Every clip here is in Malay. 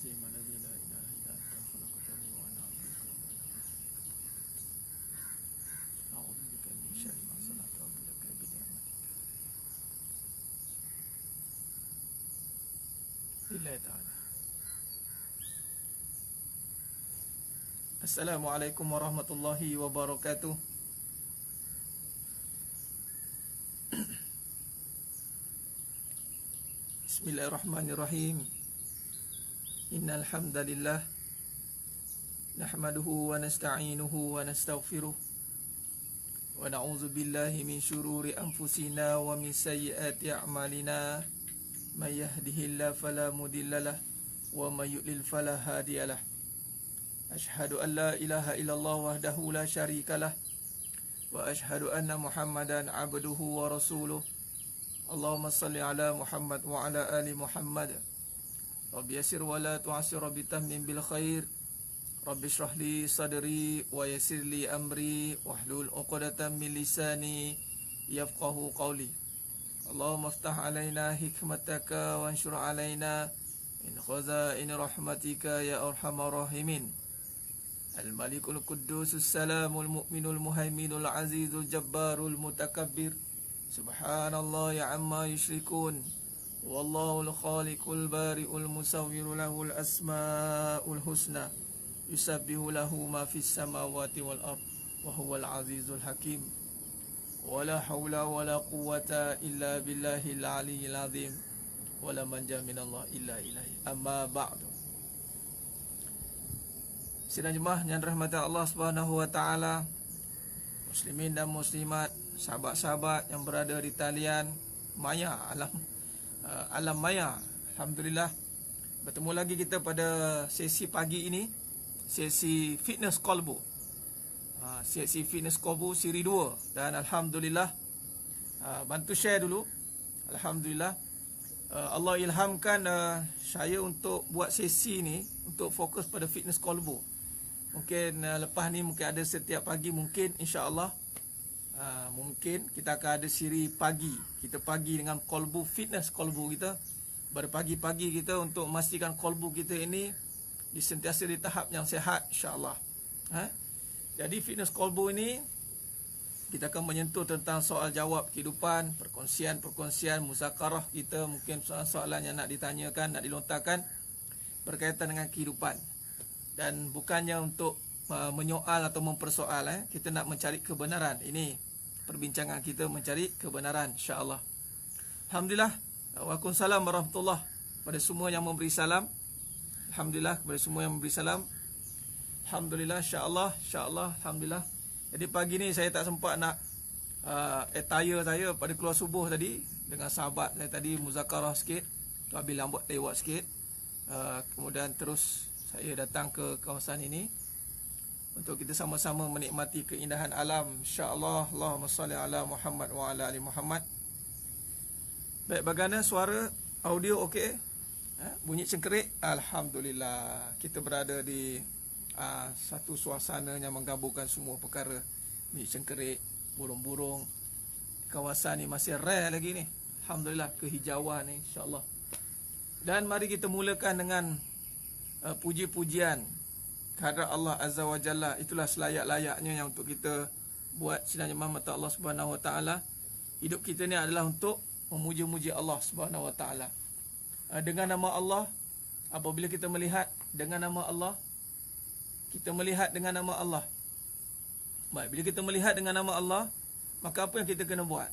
العظيم الذي لا إله إلا أنت خلقتني وأنا عبدك أعوذ بك من شر ما صنعت وأعوذ بك بنعمتك لله تعالى. Assalamualaikum warahmatullahi wabarakatuh. Bismillahirrahmanirrahim. Innal hamdalillah nahmaduhu wa nasta'inuhu wa nastaghfiruh wa na'udzu billahi min shururi anfusina wa min sayyiati a'malina. May yahdihillahu fala mudhillalah wa may yudlil fala hadiyalah. Ashhadu an la ilaha illallah wahdahu la syarikalah wa ashhadu anna Muhammadan abduhu wa rasuluh. Allahumma salli ala Muhammad wa ala ali Muhammad. Rabbi yassir wa la tu'assir, Rabbi tahmim bil khair. Rabbi shrah li sadri wa yassir li amri wahlul 'uqdatam min lisani yafqahu qawli. Allahumma iftah alaina hikmataka wa anshur alaina min khazain rahmatika ya arhamar rahimin. Al-Malikul Quddusus Salamul Mu'minul Muhaiminul Azizul Jabbarul Mutakabbir. Subhanallah ya amma yushrikun. Wallahul khaliqul bari'ul musawwiru lahul asma'ul husna. Yusabbihu lahu ma fis samawati wal ard wa huwal azizul hakim. Wala hawla wala quwwata illa billahil aliyyil azim. Wala manja minallah illa ilahi. Amma ba'du. Sidang jemaah yang dirahmati Allah Subhanahu wa taala, muslimin dan muslimat, sahabat-sahabat yang berada di talian maya, alam maya. Alhamdulillah, bertemu lagi kita pada sesi pagi ini, sesi fitness qalbu. Sesi fitness qalbu siri 2, dan alhamdulillah, bantu share dulu. Alhamdulillah, Allah ilhamkan saya untuk buat sesi ni untuk fokus pada fitness qalbu. Mungkin lepas ni mungkin ada setiap pagi, mungkin insya-Allah mungkin kita akan ada siri pagi. Kita pagi dengan qalbu, fitness qalbu kita. Pada pagi-pagi kita untuk memastikan qalbu kita ini sentiasa di tahap yang sihat, insya-Allah. Jadi fitness qalbu ini kita akan menyentuh tentang soal jawab kehidupan, perkongsian muzakarah kita, mungkin soalan-soalan yang nak ditanyakan, nak dilontarkan berkaitan dengan kehidupan. Dan bukannya untuk menyoal atau mempersoal, kita nak mencari kebenaran. Ini perbincangan kita mencari kebenaran, insya-Allah. Alhamdulillah. Waalaikumsalam warahmatullahi pada semua yang memberi salam. Alhamdulillah kepada semua yang memberi salam. Alhamdulillah, insya-Allah, alhamdulillah. Jadi pagi ni saya tak sempat nak attire saya pada keluar subuh tadi dengan sahabat saya tadi muzakarah sikit, tu habis lambat lewat sikit. Kemudian terus saya datang ke kawasan ini untuk kita sama-sama menikmati keindahan alam, insya-Allah. Allahumma salli ala Muhammad wa ala ali Muhammad. Baik, bagaimana suara audio okey? Bunyi cengkerik? Alhamdulillah. Kita berada di satu suasana yang menggabungkan semua perkara. Bunyi cengkerik, burung-burung. Kawasan ni masih rare lagi ni. Alhamdulillah, kehijauan ni, insya-Allah. Dan mari kita mulakan dengan puji-pujian kehadrat Allah Azza wa Jalla. Itulah selayak-layaknya yang untuk kita buat sidang jemaah mata Allah Subhanahu wa taala. Hidup kita ni adalah untuk memuji-muji Allah Subhanahu wa taala. Dengan nama Allah, apabila kita melihat dengan nama Allah, kita melihat dengan nama Allah. Baik, bila kita melihat dengan nama Allah, maka apa yang kita kena buat?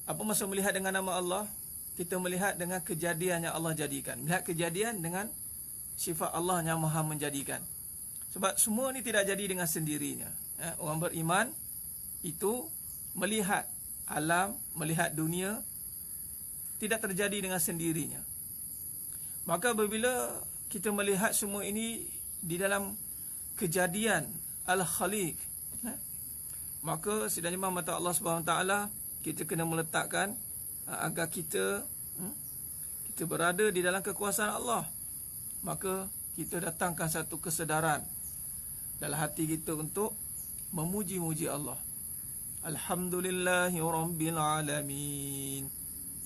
Apa maksud melihat dengan nama Allah? Kita melihat dengan kejadian yang Allah jadikan. Melihat kejadian dengan sifat Allah yang maha menjadikan. Sebab semua ni tidak jadi dengan sendirinya. Orang beriman itu melihat alam, melihat dunia, tidak terjadi dengan sendirinya. Maka apabila kita melihat semua ini di dalam kejadian Al-Khaliq, maka sidang jemaah mata Allah Subhanahu Wa Taala, kita kena meletakkan agar kita berada di dalam kekuasaan Allah. Maka kita datangkan satu kesedaran dalam hati kita untuk memuji-muji Allah. Alhamdulillahi Rabbil Alamin.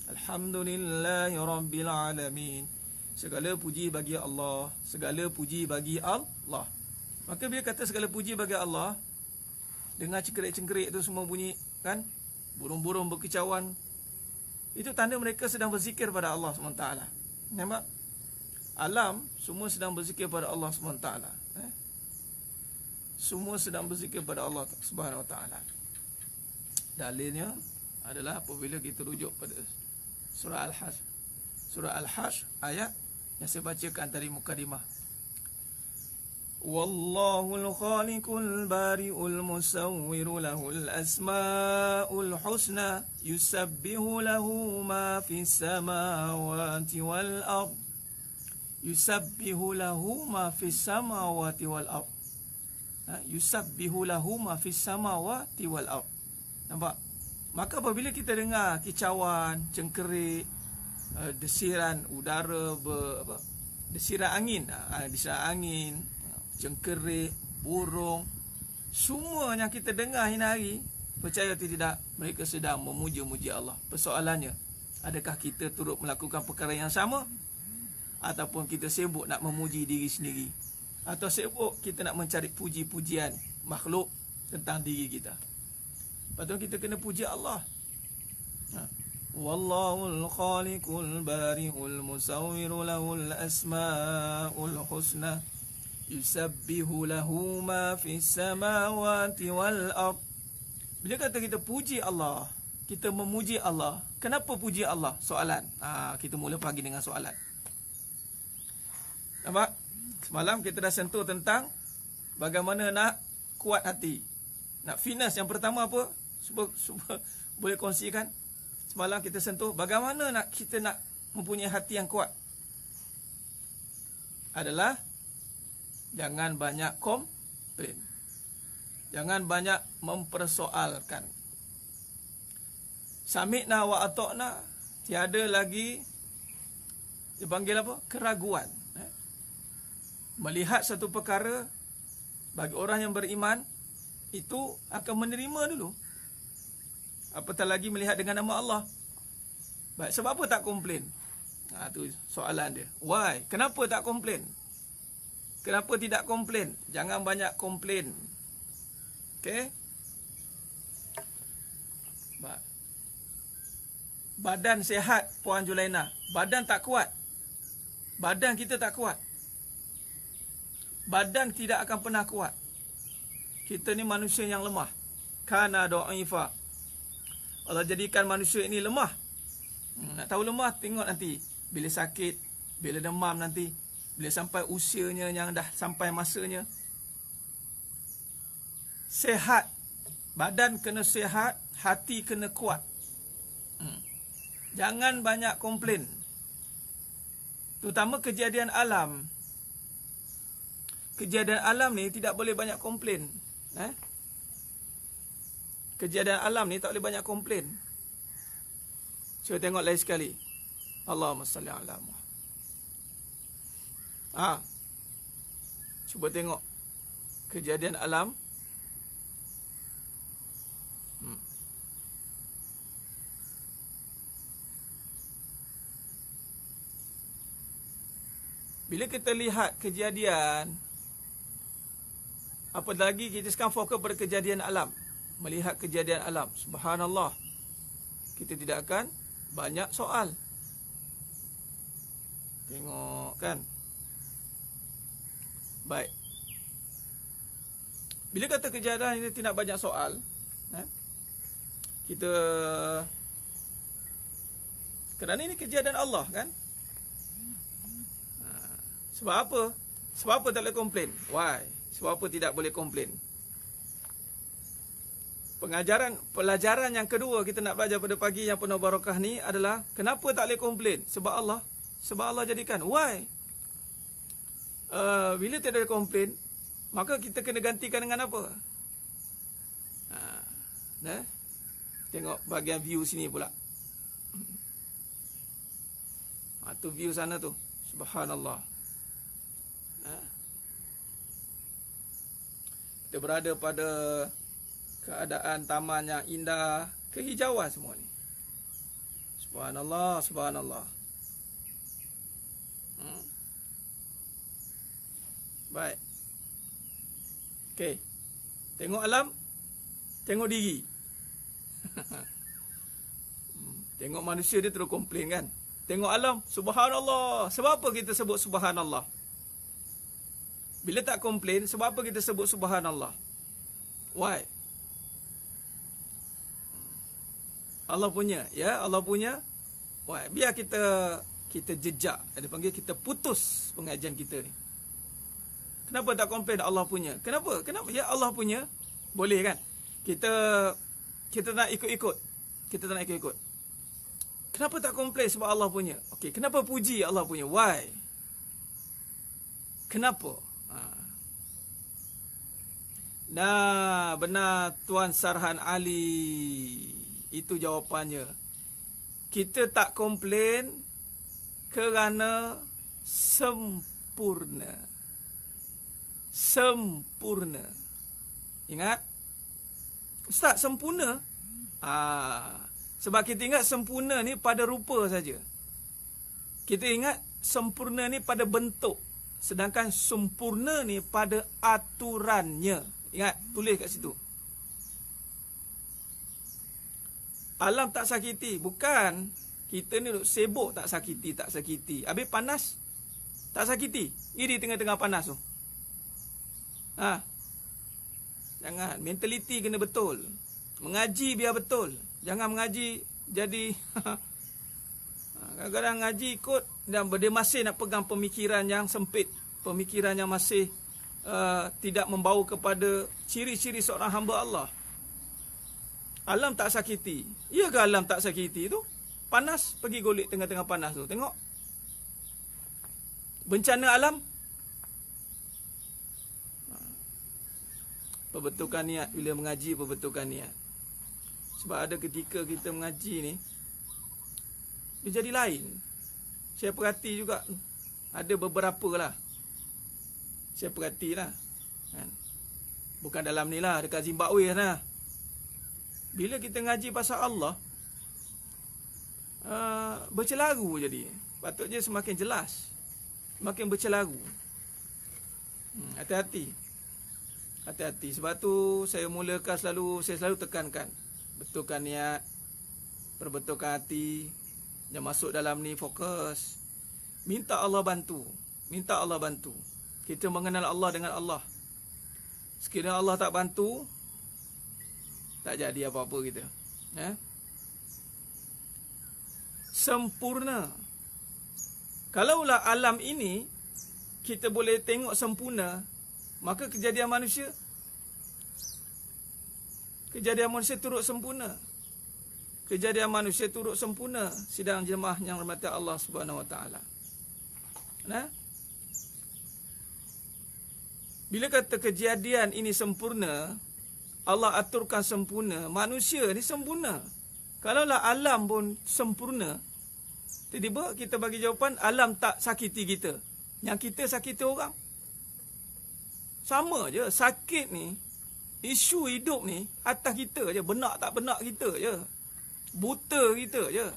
Alhamdulillahi Rabbil Alamin. Segala puji bagi Allah. Segala puji bagi Allah. Maka bila kata segala puji bagi Allah, dengar cengkerik-cengkerik tu semua bunyi, kan? Burung-burung berkicauan. Itu tanda mereka sedang berzikir pada Allah SWT. Nampak? Alam semua sedang berzikir pada Allah SWT. Semua sedang berzikir pada Allah SWT. Dalilnya adalah apabila kita rujuk pada surah Al-Hajj. Surah Al-Hajj ayat yang saya bacakan tadi mukadimah. Wallahul khaliqul bari'ul musawwiru lahul asma'ul husna yusabbihu lahu ma fis samawati wal ard. Yusabbihu lahu ma fis samawati wal ard. Yusabbihu lahu ma fis samawati wal ard. Nampak? Maka apabila kita dengar kicauan, cengkerik, desiran udara, desiran angin, cengkerik, burung, semua yang kita dengar hari-hari, percaya atau tidak, mereka sedang memuji-muji Allah. Persoalannya, adakah kita turut melakukan perkara yang sama, ataupun kita sibuk nak memuji diri sendiri, atau sibuk kita nak mencari puji-pujian makhluk tentang diri kita. Patut kita kena puji Allah. Wallahul khaliqul bari'ul musawwiru lahul asma'ul husna yusabbihu lahu ma fis samawati wal ard. Bila kata kita puji Allah, kita memuji Allah, kenapa puji Allah? Soalan. Kita mula pagi dengan soalan. Nampak? Semalam kita dah sentuh tentang bagaimana nak kuat hati. Nak fitness yang pertama apa? Cuba boleh kongsikan. Semalam kita sentuh bagaimana kita nak mempunyai hati yang kuat. Adalah jangan banyak komplain. Jangan banyak mempersoalkan. Sami'na wa ata'na, tiada lagi dipanggil apa? Keraguan. Melihat satu perkara bagi orang yang beriman itu akan menerima dulu. Apatah lagi melihat dengan nama Allah. Baik, sebab apa tak komplain? Tu soalan dia. Why? Kenapa tak komplain? Kenapa tidak komplain? Jangan banyak komplain. Okey? Badan sihat, Puan Julaina. Badan tak kuat. Badan kita tak kuat. Badan tidak akan pernah kuat. Kita ni manusia yang lemah. Kana dha'ifa. Allah jadikan manusia ini lemah. Nak tahu lemah, tengok nanti. Bila sakit, bila demam nanti, bila sampai usianya yang dah sampai masanya. Sehat. Badan kena sehat, hati kena kuat. Jangan banyak komplain. Terutama kejadian alam. Kejadian alam ni tidak boleh banyak komplain. Kejadian alam ni tak boleh banyak komplain. Cuba tengok lain sekali. Allahumma salli ala Muhammad. Cuba tengok kejadian alam. Bila kita lihat kejadian, apalagi kita sekarang fokus pada kejadian alam. Melihat kejadian alam, subhanallah, kita tidak akan banyak soal. Tengok kan. Baik. Bila kata kejadian ini tidak banyak soal, kita, kerana ini kejadian Allah kan. Sebab apa? Sebab apa tak boleh komplain? Why? Sebab apa tidak boleh komplain? Pelajaran yang kedua kita nak belajar pada pagi yang penuh barakah ni adalah kenapa tak boleh komplain? Sebab Allah. Sebab Allah jadikan. Why? Bila tidak ada komplain, maka kita kena gantikan dengan apa? Tengok bahagian view sini pula. Tu view sana tu. Subhanallah. Kita berada pada keadaan taman yang indah, kehijauan semua ni. Subhanallah, subhanallah. Baik. Okey. Tengok alam, tengok diri. Tengok manusia dia terus komplain kan. Tengok alam, subhanallah. Sebab apa kita sebut subhanallah? Bila tak komplain, sebab apa kita sebut subhanallah? Why? Allah punya, ya, Allah punya. Why? Biar kita jejak, dia panggil kita putus pengajian kita ni. Kenapa tak komplain Allah punya? Kenapa? Ya Allah punya. Boleh kan? Kita nak ikut-ikut. Kita tak nak ikut-ikut. Kenapa tak komplain sebab Allah punya? Okey, kenapa puji Allah punya? Why? Kenapa? Nah, benar Tuan Sarhan Ali. Itu jawapannya. Kita tak komplain kerana sempurna. Sempurna. Ingat? Ustaz, sempurna? Sebab kita ingat sempurna ni pada rupa saja. Kita ingat sempurna ni pada bentuk. Sedangkan sempurna ni pada aturannya. Ingat, tulis kat situ. Alam tak sakiti. Bukan kita ni duk sibuk tak sakiti. Habis panas, tak sakiti. Ni di tengah-tengah panas tu. Jangan. Mentaliti kena betul. Mengaji biar betul. Jangan mengaji jadi kadang-kadang ngaji ikut dan dia masih nak pegang pemikiran yang sempit, pemikiran yang masih tidak membawa kepada ciri-ciri seorang hamba Allah. Alam tak sakiti. Ya ke alam tak sakiti tu? Panas, pergi golek tengah-tengah panas tu. Tengok. Bencana alam. Perbetulkan niat bila mengaji, perbetulkan niat. Sebab ada ketika kita mengaji ni, dia jadi lain. Saya perhati juga, ada beberapa lah. Saya perhatilah. Bukan dalam ni lah, dekat Zimbabwe lah. Bila kita ngaji pasal Allah, bercelaru jadi. Patutnya semakin jelas. Semakin bercelaru. Hati-hati. Hati-hati. Sebab tu saya selalu tekankan. Betulkan niat, perbetulkan hati. Yang masuk dalam ni fokus. Minta Allah bantu. Minta Allah bantu. Kita mengenal Allah dengan Allah. Sekiranya Allah tak bantu, tak jadi apa-apa kita. Sempurna. Kalaulah alam ini kita boleh tengok sempurna, maka kejadian manusia turut sempurna. Kejadian manusia turut sempurna. Sidang jemaah yang rahmati Allah Subhanahu Wa Taala. Bila kata kejadian ini sempurna, Allah aturkan sempurna, manusia ni sempurna. Kalaulah alam pun sempurna, tiba-tiba kita bagi jawapan alam tak sakiti kita. Yang kita sakiti orang. Sama je, sakit ni, isu hidup ni atas kita je, benak tak benak kita je. Buta kita je.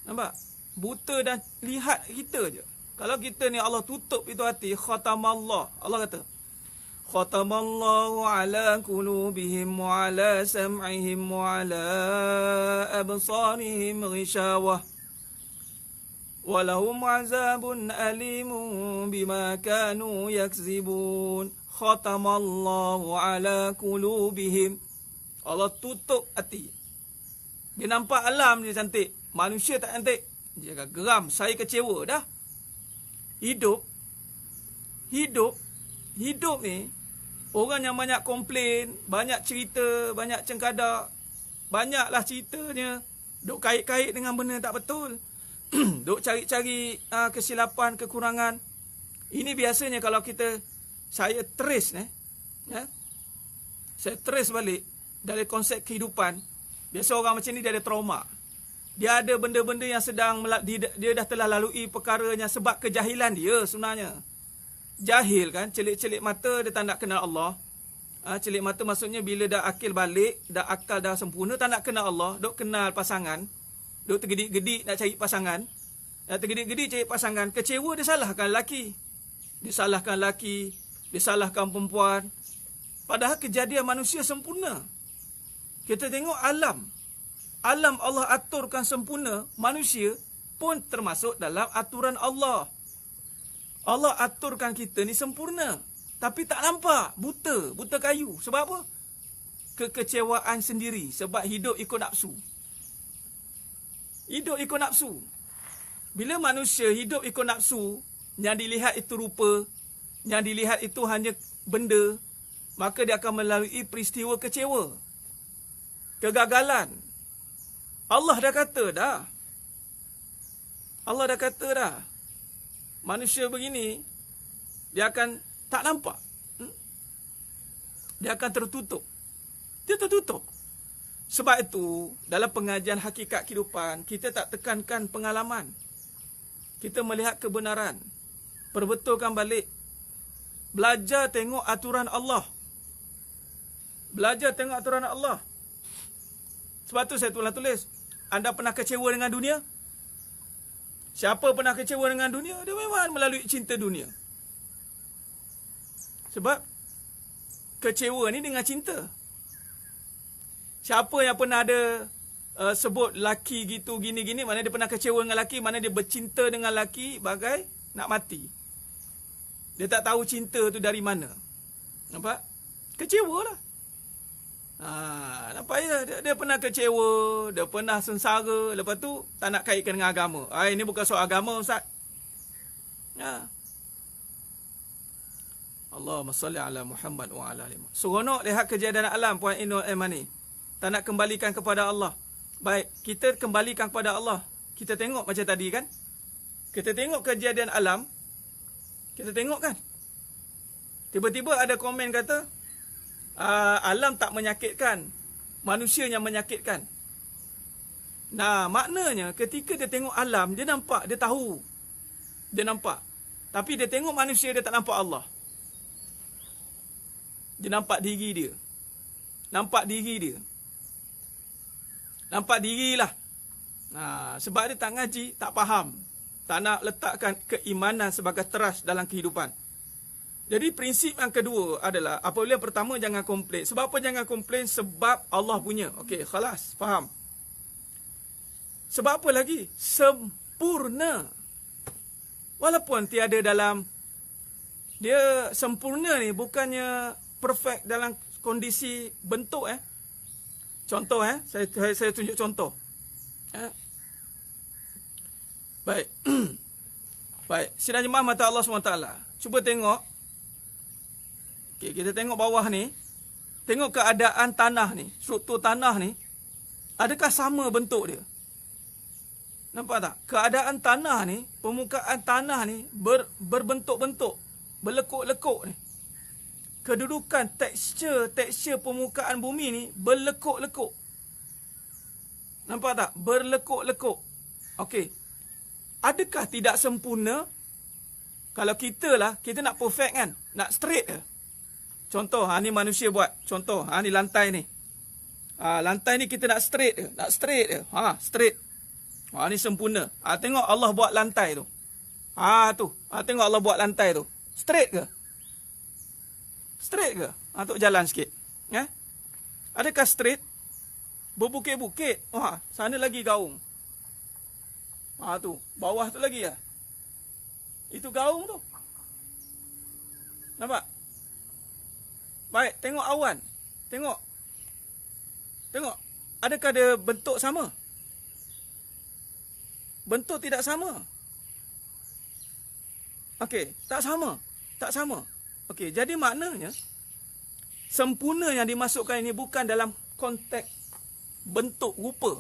Nampak? Buta dan lihat kita je. Kalau kita ni Allah tutup itu hati, khatamallah. Allah kata, khatamallahu ala qulubihim wa ala sam'ihim wa ala absarihim ghishawah. Walahum azabun alimun bima kanu yakzibun. Khatamallahu ala qulubihim. Allah tutup hati. Dia nampak alam dia cantik, manusia tak cantik. Dia akan geram, saya kecewa dah. Hidup ni, orang yang banyak komplain, banyak cerita, banyak cengkadak, banyaklah ceritanya, duk kait-kait dengan benda tak betul. Duk cari-cari kesilapan, kekurangan. Ini biasanya kalau saya trace saya trace balik dari konsep kehidupan. Biasa orang macam ni dia ada trauma. Dia ada benda-benda yang dia dah telah lalui perkaranya sebab kejahilan dia sebenarnya. Jahil kan, celik-celik mata dia tak nak kenal Allah. Celik mata maksudnya bila dah akil balik, dah akal dah sempurna, tak nak kenal Allah, duk kenal pasangan, duk tergedik-gedik nak cari pasangan. Tergedik-gedik cari pasangan, kecewa dia salahkan lelaki. disalahkan laki, disalahkan perempuan. Padahal kejadian manusia sempurna. Kita tengok alam. Alam Allah aturkan sempurna, manusia pun termasuk dalam aturan Allah. Allah aturkan kita ni sempurna. Tapi tak nampak, buta kayu. Sebab apa? Kekecewaan sendiri, sebab hidup ikut nafsu. Hidup ikut nafsu. Bila manusia hidup ikut nafsu, yang dilihat itu rupa, yang dilihat itu hanya benda, maka dia akan melalui peristiwa kecewa, kegagalan. Allah dah kata dah. Allah dah kata dah. Manusia begini, dia akan tak nampak. Dia akan tertutup. Dia tertutup. Sebab itu, dalam pengajian hakikat kehidupan, kita tak tekankan pengalaman. Kita melihat kebenaran. Perbetulkan balik. Belajar tengok aturan Allah. Belajar tengok aturan Allah. Sebab tu saya tulis. Anda pernah kecewa dengan dunia? Siapa pernah kecewa dengan dunia? Dia memang melalui cinta dunia. Sebab kecewa ni dengan cinta. Siapa yang pernah ada sebut laki gitu gini-gini, mana dia pernah kecewa dengan laki, mana dia bercinta dengan laki bagai nak mati. Dia tak tahu cinta tu dari mana. Nampak? Kecewa lah. Nampak ya? Dia pernah kecewa, dia pernah sengsara, lepas tu tak nak kaitkan dengan agama. Ini bukan soal agama, Ustaz. Allahumma salli ala Muhammad wa ala alihi. Seronok lihat kejadian alam, Puan Inul Emani. Tak nak kembalikan kepada Allah. Baik, kita kembalikan kepada Allah. Kita tengok macam tadi kan. Kita tengok kejadian alam. Kita tengok kan. Tiba-tiba ada komen kata, alam tak menyakitkan, manusia yang menyakitkan. Nah, maknanya ketika dia tengok alam, dia nampak, dia tahu. Dia nampak. Tapi dia tengok manusia, dia tak nampak Allah. Dia nampak diri dia. Nampak diri dia. Nampak dirilah. Sebab dia tak ngaji, tak faham. Tak nak letakkan keimanan sebagai teras dalam kehidupan. Jadi prinsip yang kedua adalah, apabila yang pertama jangan komplain. Sebab apa jangan komplain? Sebab Allah punya. Okey, khalas, faham. Sebab apa lagi? Sempurna. Walaupun tiada dalam, dia sempurna ni bukannya perfect dalam kondisi bentuk. Contoh saya tunjuk contoh. Baik. Baik, sidang jemaah mata Allah SWT. Cuba tengok. Okey, kita tengok bawah ni. Tengok keadaan tanah ni, struktur tanah ni. Adakah sama bentuk dia? Nampak tak? Keadaan tanah ni, permukaan tanah ni berbentuk-bentuk, berlekuk-lekuk ni. Kedudukan tekstur permukaan bumi ni berlekuk-lekuk. Nampak tak? Berlekuk-lekuk. Okey. Adakah tidak sempurna? Kalau kita nak perfect kan? Nak straight ke? Contoh, ni manusia buat. Contoh, ni lantai ni. Lantai ni kita nak straight ke? Nak straight ke? Straight. Ni sempurna. Tengok Allah buat lantai tu. Tu. Tengok Allah buat lantai tu. Straight ke? Straight ke? Tok jalan sikit. Adakah straight? Berbukit-bukit. Sana lagi gaung. Tu. Bawah tu lagi . Itu gaung tu. Nampak? Baik, tengok awan. Tengok. Adakah ada bentuk sama? Bentuk tidak sama. Okey, tak sama. Tak sama. Okey, jadi maknanya sempurna yang dimasukkan ini bukan dalam konteks bentuk rupa.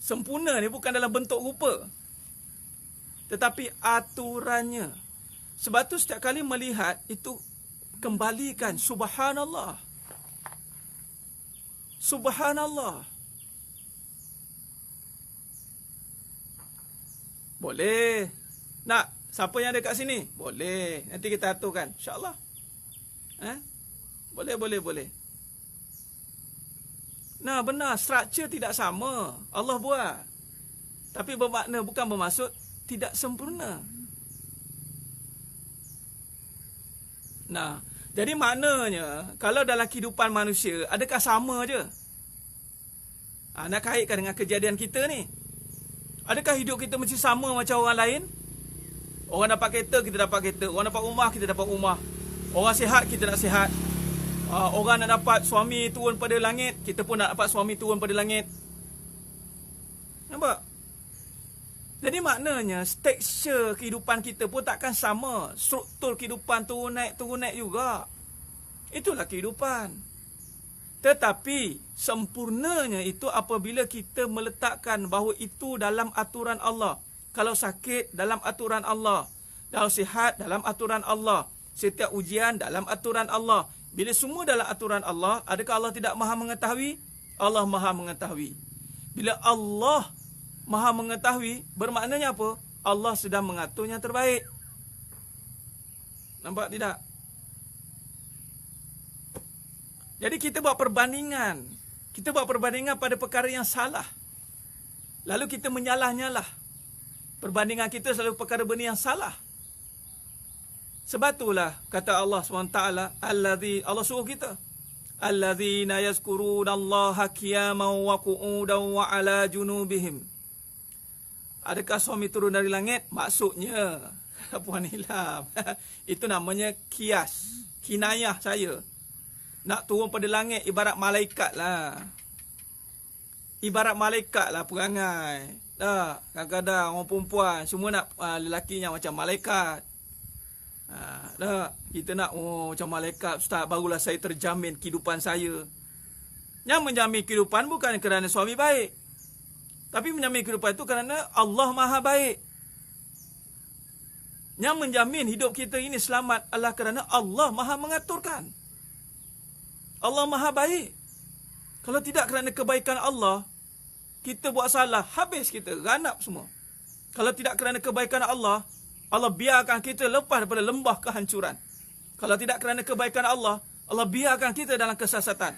Sempurna ni bukan dalam bentuk rupa, tetapi aturannya. Sebab tu setiap kali melihat itu, kembalikan subhanallah. Subhanallah. Boleh. Nak, siapa yang ada kat sini? Boleh. Nanti kita aturkan, insya-Allah. Boleh. Nah, benar, struktur tidak sama. Allah buat. Tapi bermakna, bukan bermaksud tidak sempurna. Nah, jadi maknanya kalau dalam kehidupan manusia, adakah sama je? Nak kaitkan dengan kejadian kita ni. Adakah hidup kita mesti sama macam orang lain? Orang dapat kereta, kita dapat kereta. Orang dapat rumah, kita dapat rumah. Orang sihat, kita nak sihat. Orang nak dapat suami turun pada langit, kita pun nak dapat suami turun pada langit. Nampak? Jadi maknanya tekstur kehidupan kita pun takkan sama. Struktur kehidupan turun naik juga. Itulah kehidupan. Tetapi sempurnanya itu apabila kita meletakkan bahawa itu dalam aturan Allah. Kalau sakit, dalam aturan Allah. Kalau sihat, dalam aturan Allah. Setiap ujian, dalam aturan Allah. Bila semua dalam aturan Allah, adakah Allah tidak maha mengetahui? Allah maha mengetahui. Bila Allah maha mengetahui, bermaknanya apa? Allah sedang mengatur yang terbaik. Nampak tidak? Jadi kita buat perbandingan. Kita buat perbandingan pada perkara yang salah. Lalu kita menyalah-nyalah. Perbandingan kita selalu perkara benda yang salah. Sebab itulah kata Allah SWT, Allah suruh kita. Alladzina yazkurunallaha qiyaman wa qu'udan wa ala junubihim. Adakah suami turun dari langit? Maksudnya, Puan Ilham, itu namanya kias, kinayah saya. Nak turun pada langit ibarat malaikat lah. Ibarat malaikat lah perangai. Kadang-kadang orang perempuan semua nak lelakinya macam malaikat. Kita nak macam malaikat, ustaz, barulah saya terjamin kehidupan saya. Yang menjamin kehidupan bukan kerana suami baik, tapi menjamin kehidupan itu kerana Allah Maha Baik. Yang menjamin hidup kita ini selamat adalah kerana Allah Maha Mengaturkan. Allah Maha Baik. Kalau tidak kerana kebaikan Allah, kita buat salah, habis kita, ganap semua. Kalau tidak kerana kebaikan Allah, Allah biarkan kita lepas daripada lembah kehancuran. Kalau tidak kerana kebaikan Allah, Allah biarkan kita dalam kesesatan.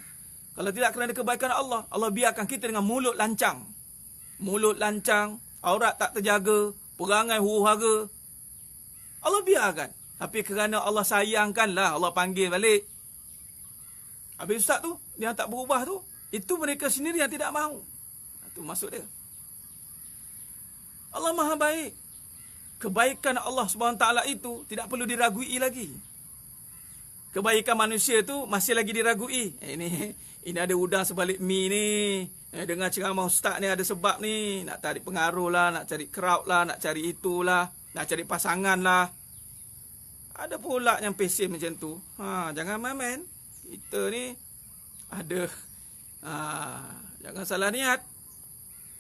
Kalau tidak kerana kebaikan Allah, Allah biarkan kita dengan mulut lancang. Mulut lancang, aurat tak terjaga, perangai huru-hara. Allah biarkan. Tapi kerana Allah sayangkanlah, Allah panggil balik. Habis ustaz tu, dia tak berubah tu, itu mereka sendiri yang tidak mahu. Itu maksud dia. Allah Maha Baik. Kebaikan Allah SWT itu tidak perlu diragui lagi. Kebaikan manusia tu masih lagi diragui. Ini ada udang sebalik mi ni. Dengar ceramah ustaz ni ada sebab ni. Nak tarik pengaruh lah, nak cari crowd lah, nak cari itulah, nak cari pasangan lah. Ada pula yang pesim macam tu. Jangan main-main. Kita ni ada jangan salah niat,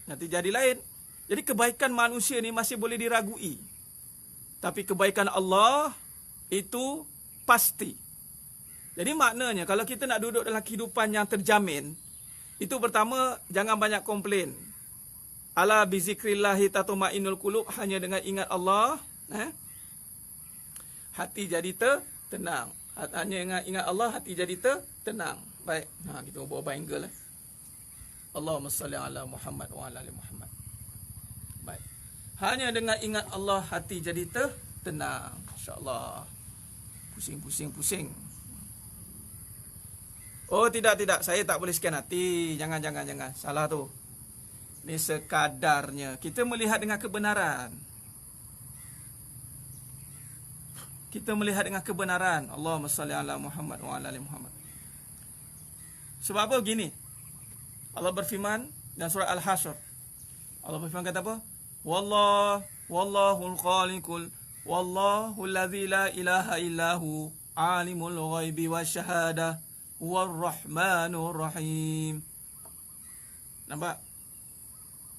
nanti jadi lain. Jadi kebaikan manusia ni masih boleh diragui. Tapi kebaikan Allah itu pasti. Jadi maknanya kalau kita nak duduk dalam kehidupan yang terjamin, itu pertama, jangan banyak komplain. Ala bizikrillahi tatma'innul qulub, hanya dengan ingat Allah, hati jadi tenang. Hanya ingat Allah, hati jadi tenang. Baik, kita buat angle lah. Allahumma salli ala Muhammad wa ala ali Muhammad. Baik. Hanya dengan ingat Allah, hati jadi tenang. InsyaAllah. Pusing. Oh, tidak. Saya tak boleh sekian hati. Jangan. Salah tu. Ini sekadarnya. Kita melihat dengan kebenaran. Allahumma salli ala Muhammad wa ala ali Muhammad. Sebab apa begini? Allah berfirman dalam surah Al-Hasyr. Allah berfirman kata apa? Wallahul khaliqul wallahu alladzi la ilaha illahu alimul ghaibi wasyahadah huwar rahmanur rahim. Nampak?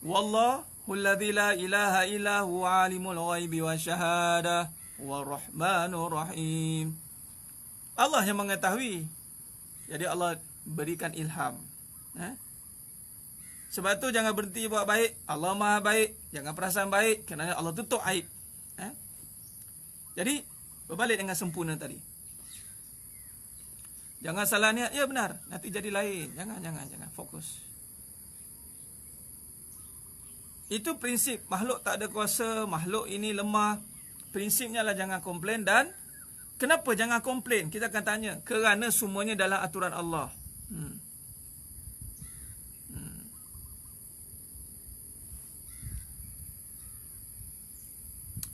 Wallahul ladzi la ilaha illahu alimul ghaibi wasyahadah huwar rahmanur rahim. Allah yang mengetahui. Jadi Allah berikan ilham. Sebab tu jangan berhenti buat baik. Allah Maha Baik. Jangan perasan baik kerana Allah tutup aib. Jadi berbalik dengan sempurna tadi. Jangan salah niat. Ya benar, nanti jadi lain. Jangan. Fokus. Itu prinsip. Makhluk tak ada kuasa, makhluk ini lemah. Prinsipnya lah jangan komplain. Dan kenapa jangan komplain? Kita akan tanya. Kerana semuanya dalam aturan Allah.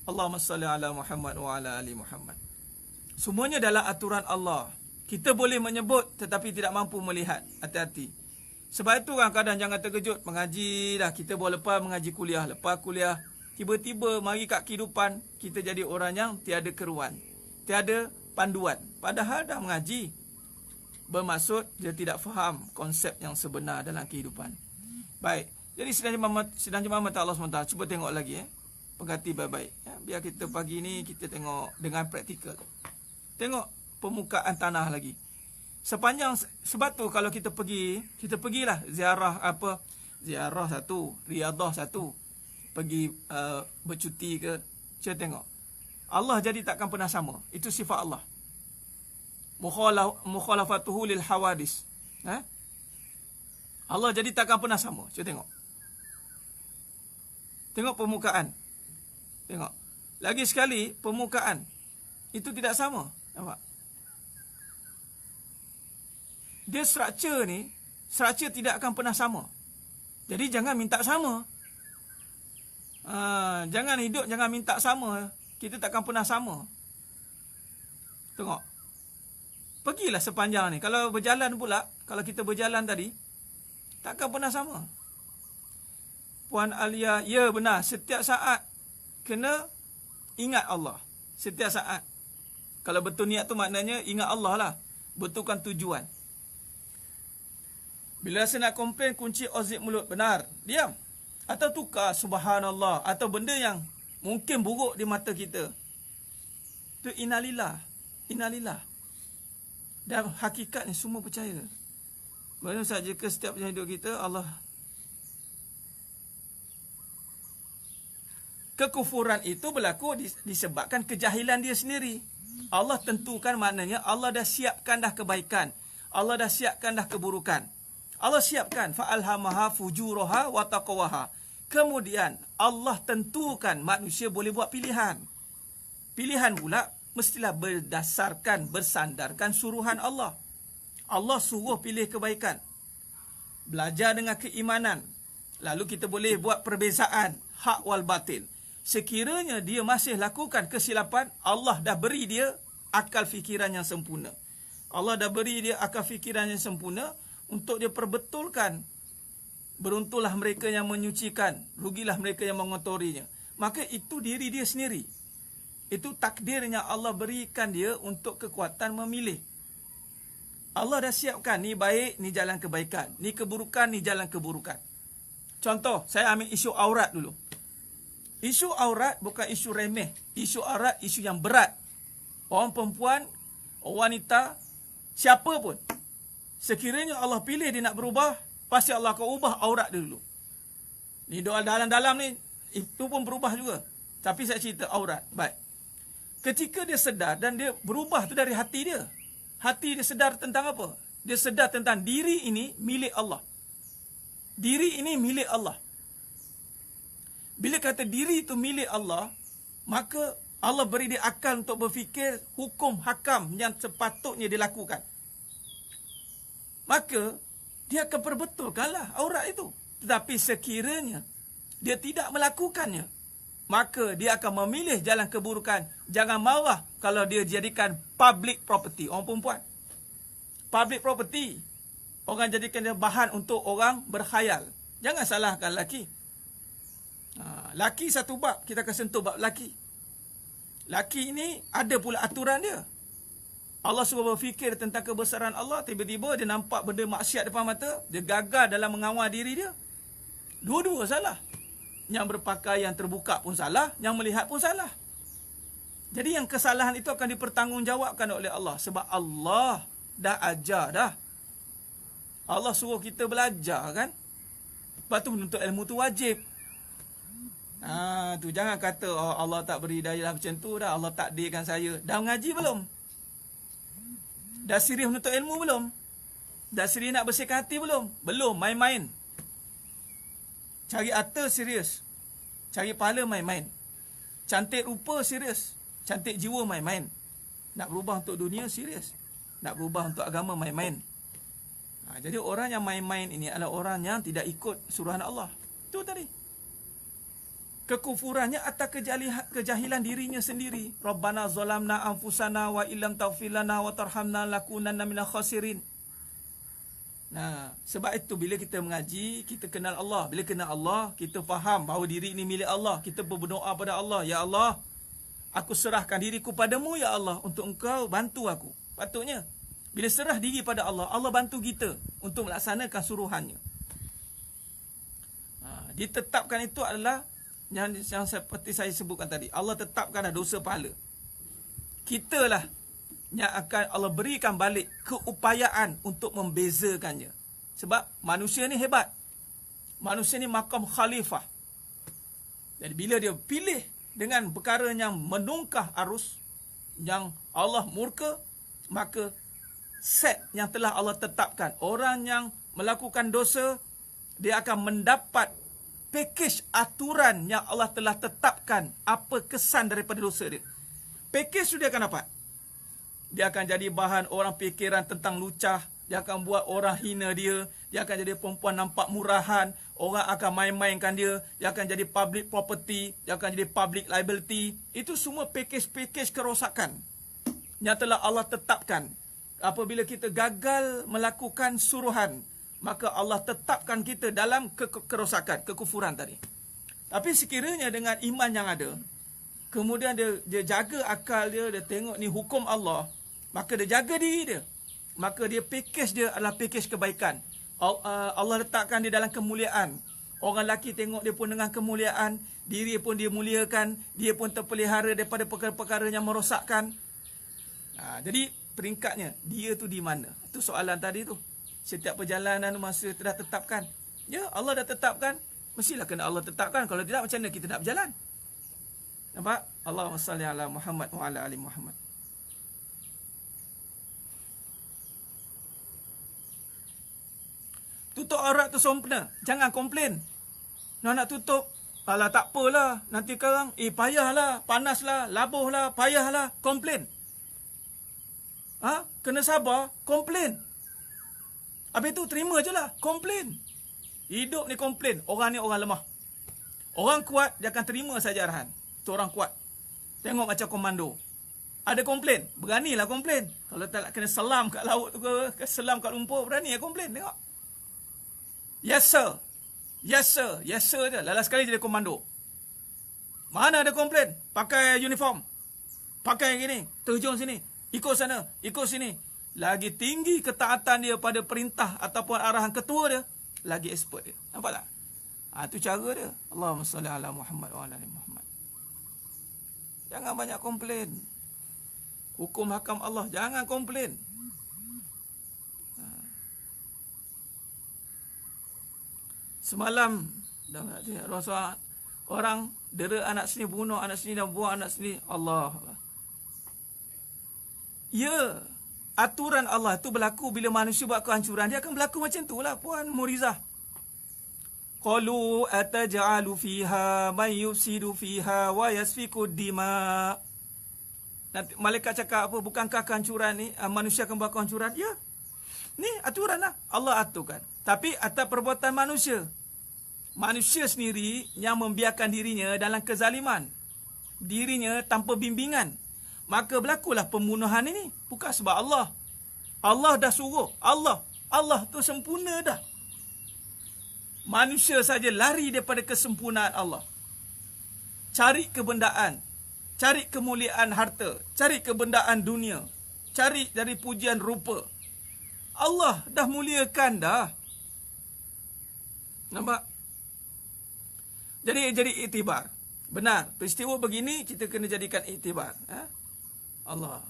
Allahumma salli ala Muhammad wa ala ali Muhammad. Semuanya dalam aturan Allah. Kita boleh menyebut tetapi tidak mampu melihat. Hati-hati. Sebab itu kadang-kadang jangan terkejut. Mengaji dah. Kita baru lepas mengaji kuliah. Lepas kuliah. Tiba-tiba mari kat kehidupan. Kita jadi orang yang tiada keruan. Tiada panduan. Padahal dah mengaji. Bermaksud dia tidak faham konsep yang sebenar dalam kehidupan. Baik. Jadi sidang jemaah mata Allah SWT. Cuba tengok lagi. Perhati baik-baik. Ya, biar kita pagi ni kita tengok dengan praktikal. Tengok permukaan tanah lagi. Sebab tu kalau kita pergilah ziarah ziarah satu, riadah satu. Pergi bercuti ke. Cuba tengok. Allah jadi takkan pernah sama. Itu sifat Allah. Mukhalafatuhu lil hawadis. Allah jadi takkan pernah sama. Cuba tengok. Tengok permukaan. Tengok. Lagi sekali, permukaan. Itu tidak sama. Nampak? Dia struktur tidak akan pernah sama. Jadi jangan minta sama. Jangan hidup, jangan minta sama. Kita takkan pernah sama. Tengok. Pergilah sepanjang ni. Kalau berjalan pula, kalau kita berjalan tadi, takkan pernah sama. Puan Alia, ya benar. Setiap saat kena ingat Allah. Setiap saat. Kalau betul niat tu maknanya ingat Allah lah. Betulkan tujuan. Bila rasa nak komplain, kunci ozib mulut. Benar. Diam. Atau tukar subhanallah. Atau benda yang mungkin buruk di mata kita. Itu innalillah. Innalillah. Dan hakikat ni semua percaya. Maksudnya saja ke setiap hidup kita, Allah. Kekufuran itu berlaku disebabkan kejahilan dia sendiri. Allah tentukan, maknanya Allah dah siapkan dah kebaikan. Allah dah siapkan dah keburukan. Allah siapkan fa'alhamaha fujuraha wa taqwaha. Kemudian Allah tentukan manusia boleh buat pilihan. Pilihan pula mestilah bersandarkan suruhan Allah. Allah suruh pilih kebaikan. Belajar dengan keimanan. Lalu kita boleh buat perbezaan hak wal batil. Sekiranya dia masih lakukan kesilapan, Allah dah beri dia akal fikiran yang sempurna. Allah dah beri dia akal fikiran yang sempurna untuk dia perbetulkan. Beruntunglah mereka yang menyucikan, rugilah mereka yang mengotorinya. Maka itu diri dia sendiri. Itu takdirnya Allah berikan dia untuk kekuatan memilih. Allah dah siapkan, ni baik, ni jalan kebaikan. Ni keburukan, ni jalan keburukan. Contoh, saya ambil isu aurat dulu. Isu aurat bukan isu remeh. Isu aurat, isu yang berat. Orang perempuan, wanita, siapa pun. Sekiranya Allah pilih dia nak berubah, pasti Allah akan ubah aurat dia dulu. Ni doa dalam-dalam ni, itu pun berubah juga. Tapi saya cerita aurat. Baik. Ketika dia sedar dan dia berubah tu dari hati dia. Hati dia sedar tentang apa? Dia sedar tentang diri ini milik Allah. Diri ini milik Allah. Bila kata diri itu milik Allah, maka Allah beri dia akal untuk berfikir hukum hakam yang sepatutnya dilakukan. Maka dia akan perbetulkanlah aurat itu. Tetapi sekiranya dia tidak melakukannya, maka dia akan memilih jalan keburukan. Jangan marah kalau dia jadikan public property. Orang perempuan, public property. Orang jadikan dia bahan untuk orang berkhayal. Jangan salahkan lelaki. Laki satu bab, kita akan sentuh bab laki. Laki ini ada pula aturan dia. Allah suruh berfikir tentang kebesaran Allah. Tiba-tiba dia nampak benda maksiat depan mata. Dia gagal dalam mengawal diri dia. Dua-dua salah. Yang berpakaian terbuka pun salah, yang melihat pun salah. Jadi yang kesalahan itu akan dipertanggungjawabkan oleh Allah. Sebab Allah dah ajar dah. Allah suruh kita belajar kan. Sebab tu menuntut ilmu tu wajib. Tu jangan kata Allah tak beri daya macam tu dah. Allah takdirkan saya. Dah mengaji belum? Dah serius menuntut ilmu belum? Dah serius nak bersihkan hati belum? Belum, main-main. Cari harta serius. Cari pahala main-main. Cantik rupa serius. Cantik jiwa main-main. Nak berubah untuk dunia serius. Nak berubah untuk agama main-main. Jadi orang yang main-main ini adalah orang yang tidak ikut suruhan Allah. Itu tadi. Kekufurannya atas kejahilan dirinya sendiri. Rabbana zalamna anfusana wa illam taghfir lana wa tarhamna lakunanna minal khasirin. Nah, sebab itu bila kita mengaji, kita kenal Allah. Bila kenal Allah, kita faham bahawa diri ini milik Allah. Kita berdoa pada Allah, ya Allah, aku serahkan diriku padamu ya Allah untuk engkau bantu aku. Patutnya bila serah diri pada Allah, Allah bantu kita untuk melaksanakan suruhannya. Ditetapkan itu adalah yang seperti saya sebutkan tadi. Allah tetapkan dosa pahala. Kitalah yang akan Allah berikan balik keupayaan untuk membezakannya. Sebab manusia ni hebat. Manusia ni makam khalifah. Jadi bila dia pilih dengan perkara yang menungkah arus, yang Allah murka, maka set yang telah Allah tetapkan. Orang yang melakukan dosa, dia akan mendapat pakej aturan yang Allah telah tetapkan. Apa kesan daripada dosa dia. Pakej tu dia akan dapat. Dia akan jadi bahan orang fikiran tentang lucah. Dia akan buat orang hina dia. Dia akan jadi perempuan nampak murahan. Orang akan main-mainkan dia. Dia akan jadi public property. Dia akan jadi public liability. Itu semua pakej-pakej kerosakan yang telah Allah tetapkan. Apabila kita gagal melakukan suruhan, maka Allah tetapkan kita dalam kerosakan, kekufuran tadi. Tapi sekiranya dengan iman yang ada, kemudian dia jaga akal dia, dia tengok ni hukum Allah, maka dia jaga diri dia. Maka dia pakej dia adalah pakej kebaikan. Allah letakkan dia dalam kemuliaan. Orang lelaki tengok dia pun dengan kemuliaan, diri pun dia muliakan, dia pun terpelihara daripada perkara-perkara yang merosakkan. Jadi peringkatnya, dia tu di mana? Itu soalan tadi tu. Setiap perjalanan masa telah tetapkan. Ya, Allah dah tetapkan. Mestilah kena Allah tetapkan. Kalau tidak, macam mana kita nak berjalan? Nampak? Allahumma salli ala Muhammad wa ala ali Muhammad. Tutup aurat tu sempurna. Jangan komplain. Nak tutup. Alah, tak apalah. Nanti sekarang, payahlah, panaslah, labuhlah, payahlah. Komplain. Kena sabar, komplain. Habis tu terima je lah, komplain. Hidup ni komplain, orang ni orang lemah. Orang kuat, dia akan terima saja arahan. Itu orang kuat. Tengok macam komando. Ada komplain, beranilah komplain. Kalau tak kena selam kat laut ke, selam kat lumpur, berani lah komplain, tengok. Yes sir, yes sir, yes sir je. Lala sekali jadi komando. Mana ada komplain? Pakai uniform. Pakai gini, terjun sini. Ikut sana, ikut sini. Lagi tinggi ketaatan dia pada perintah ataupun arahan ketua dia, lagi expert dia. Nampak tak? Itu cara dia. Allahumma salli ala Muhammad wa ala ali Muhammad. Jangan banyak komplain. Hukum hakam Allah, jangan komplain. Semalam Rasul orang dera anak sini, bunuh anak sini dan buang anak sini. Allah. Ya, aturan Allah itu berlaku bila manusia buat kehancuran. Dia akan berlaku macam itulah, Puan Murizah. Qalu ataj'alu fiha may yufsidu fiha wa yasfiku dima. Nanti malaikat cakap apa? Bukankah kehancuran ni manusia akan buat kehancuran? Ya. Ni aturan lah. Allah aturkan. Tapi atas perbuatan manusia. Manusia sendiri yang membiarkan dirinya dalam kezaliman. Dirinya tanpa bimbingan. Maka berlakulah pembunuhan ini. Bukan sebab Allah. Allah dah suruh. Allah tu sempurna dah. Manusia saja lari daripada kesempurnaan Allah. Cari kebendaan. Cari kemuliaan harta. Cari kebendaan dunia. Cari dari pujian rupa. Allah dah muliakan dah. Nampak? Jadi iktibar. Benar. Peristiwa begini kita kena jadikan iktibar. Allah.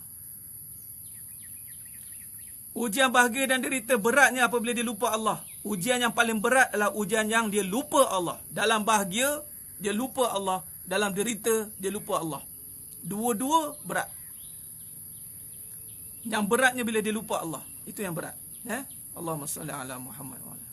Ujian bahagia dan derita beratnya apabila dia lupa Allah. Ujian yang paling berat adalah ujian yang dia lupa Allah. Dalam bahagia, dia lupa Allah. Dalam derita, dia lupa Allah. Dua-dua berat. Yang beratnya bila dia lupa Allah. Itu yang berat. Allahumma salli ala Muhammad wa ala.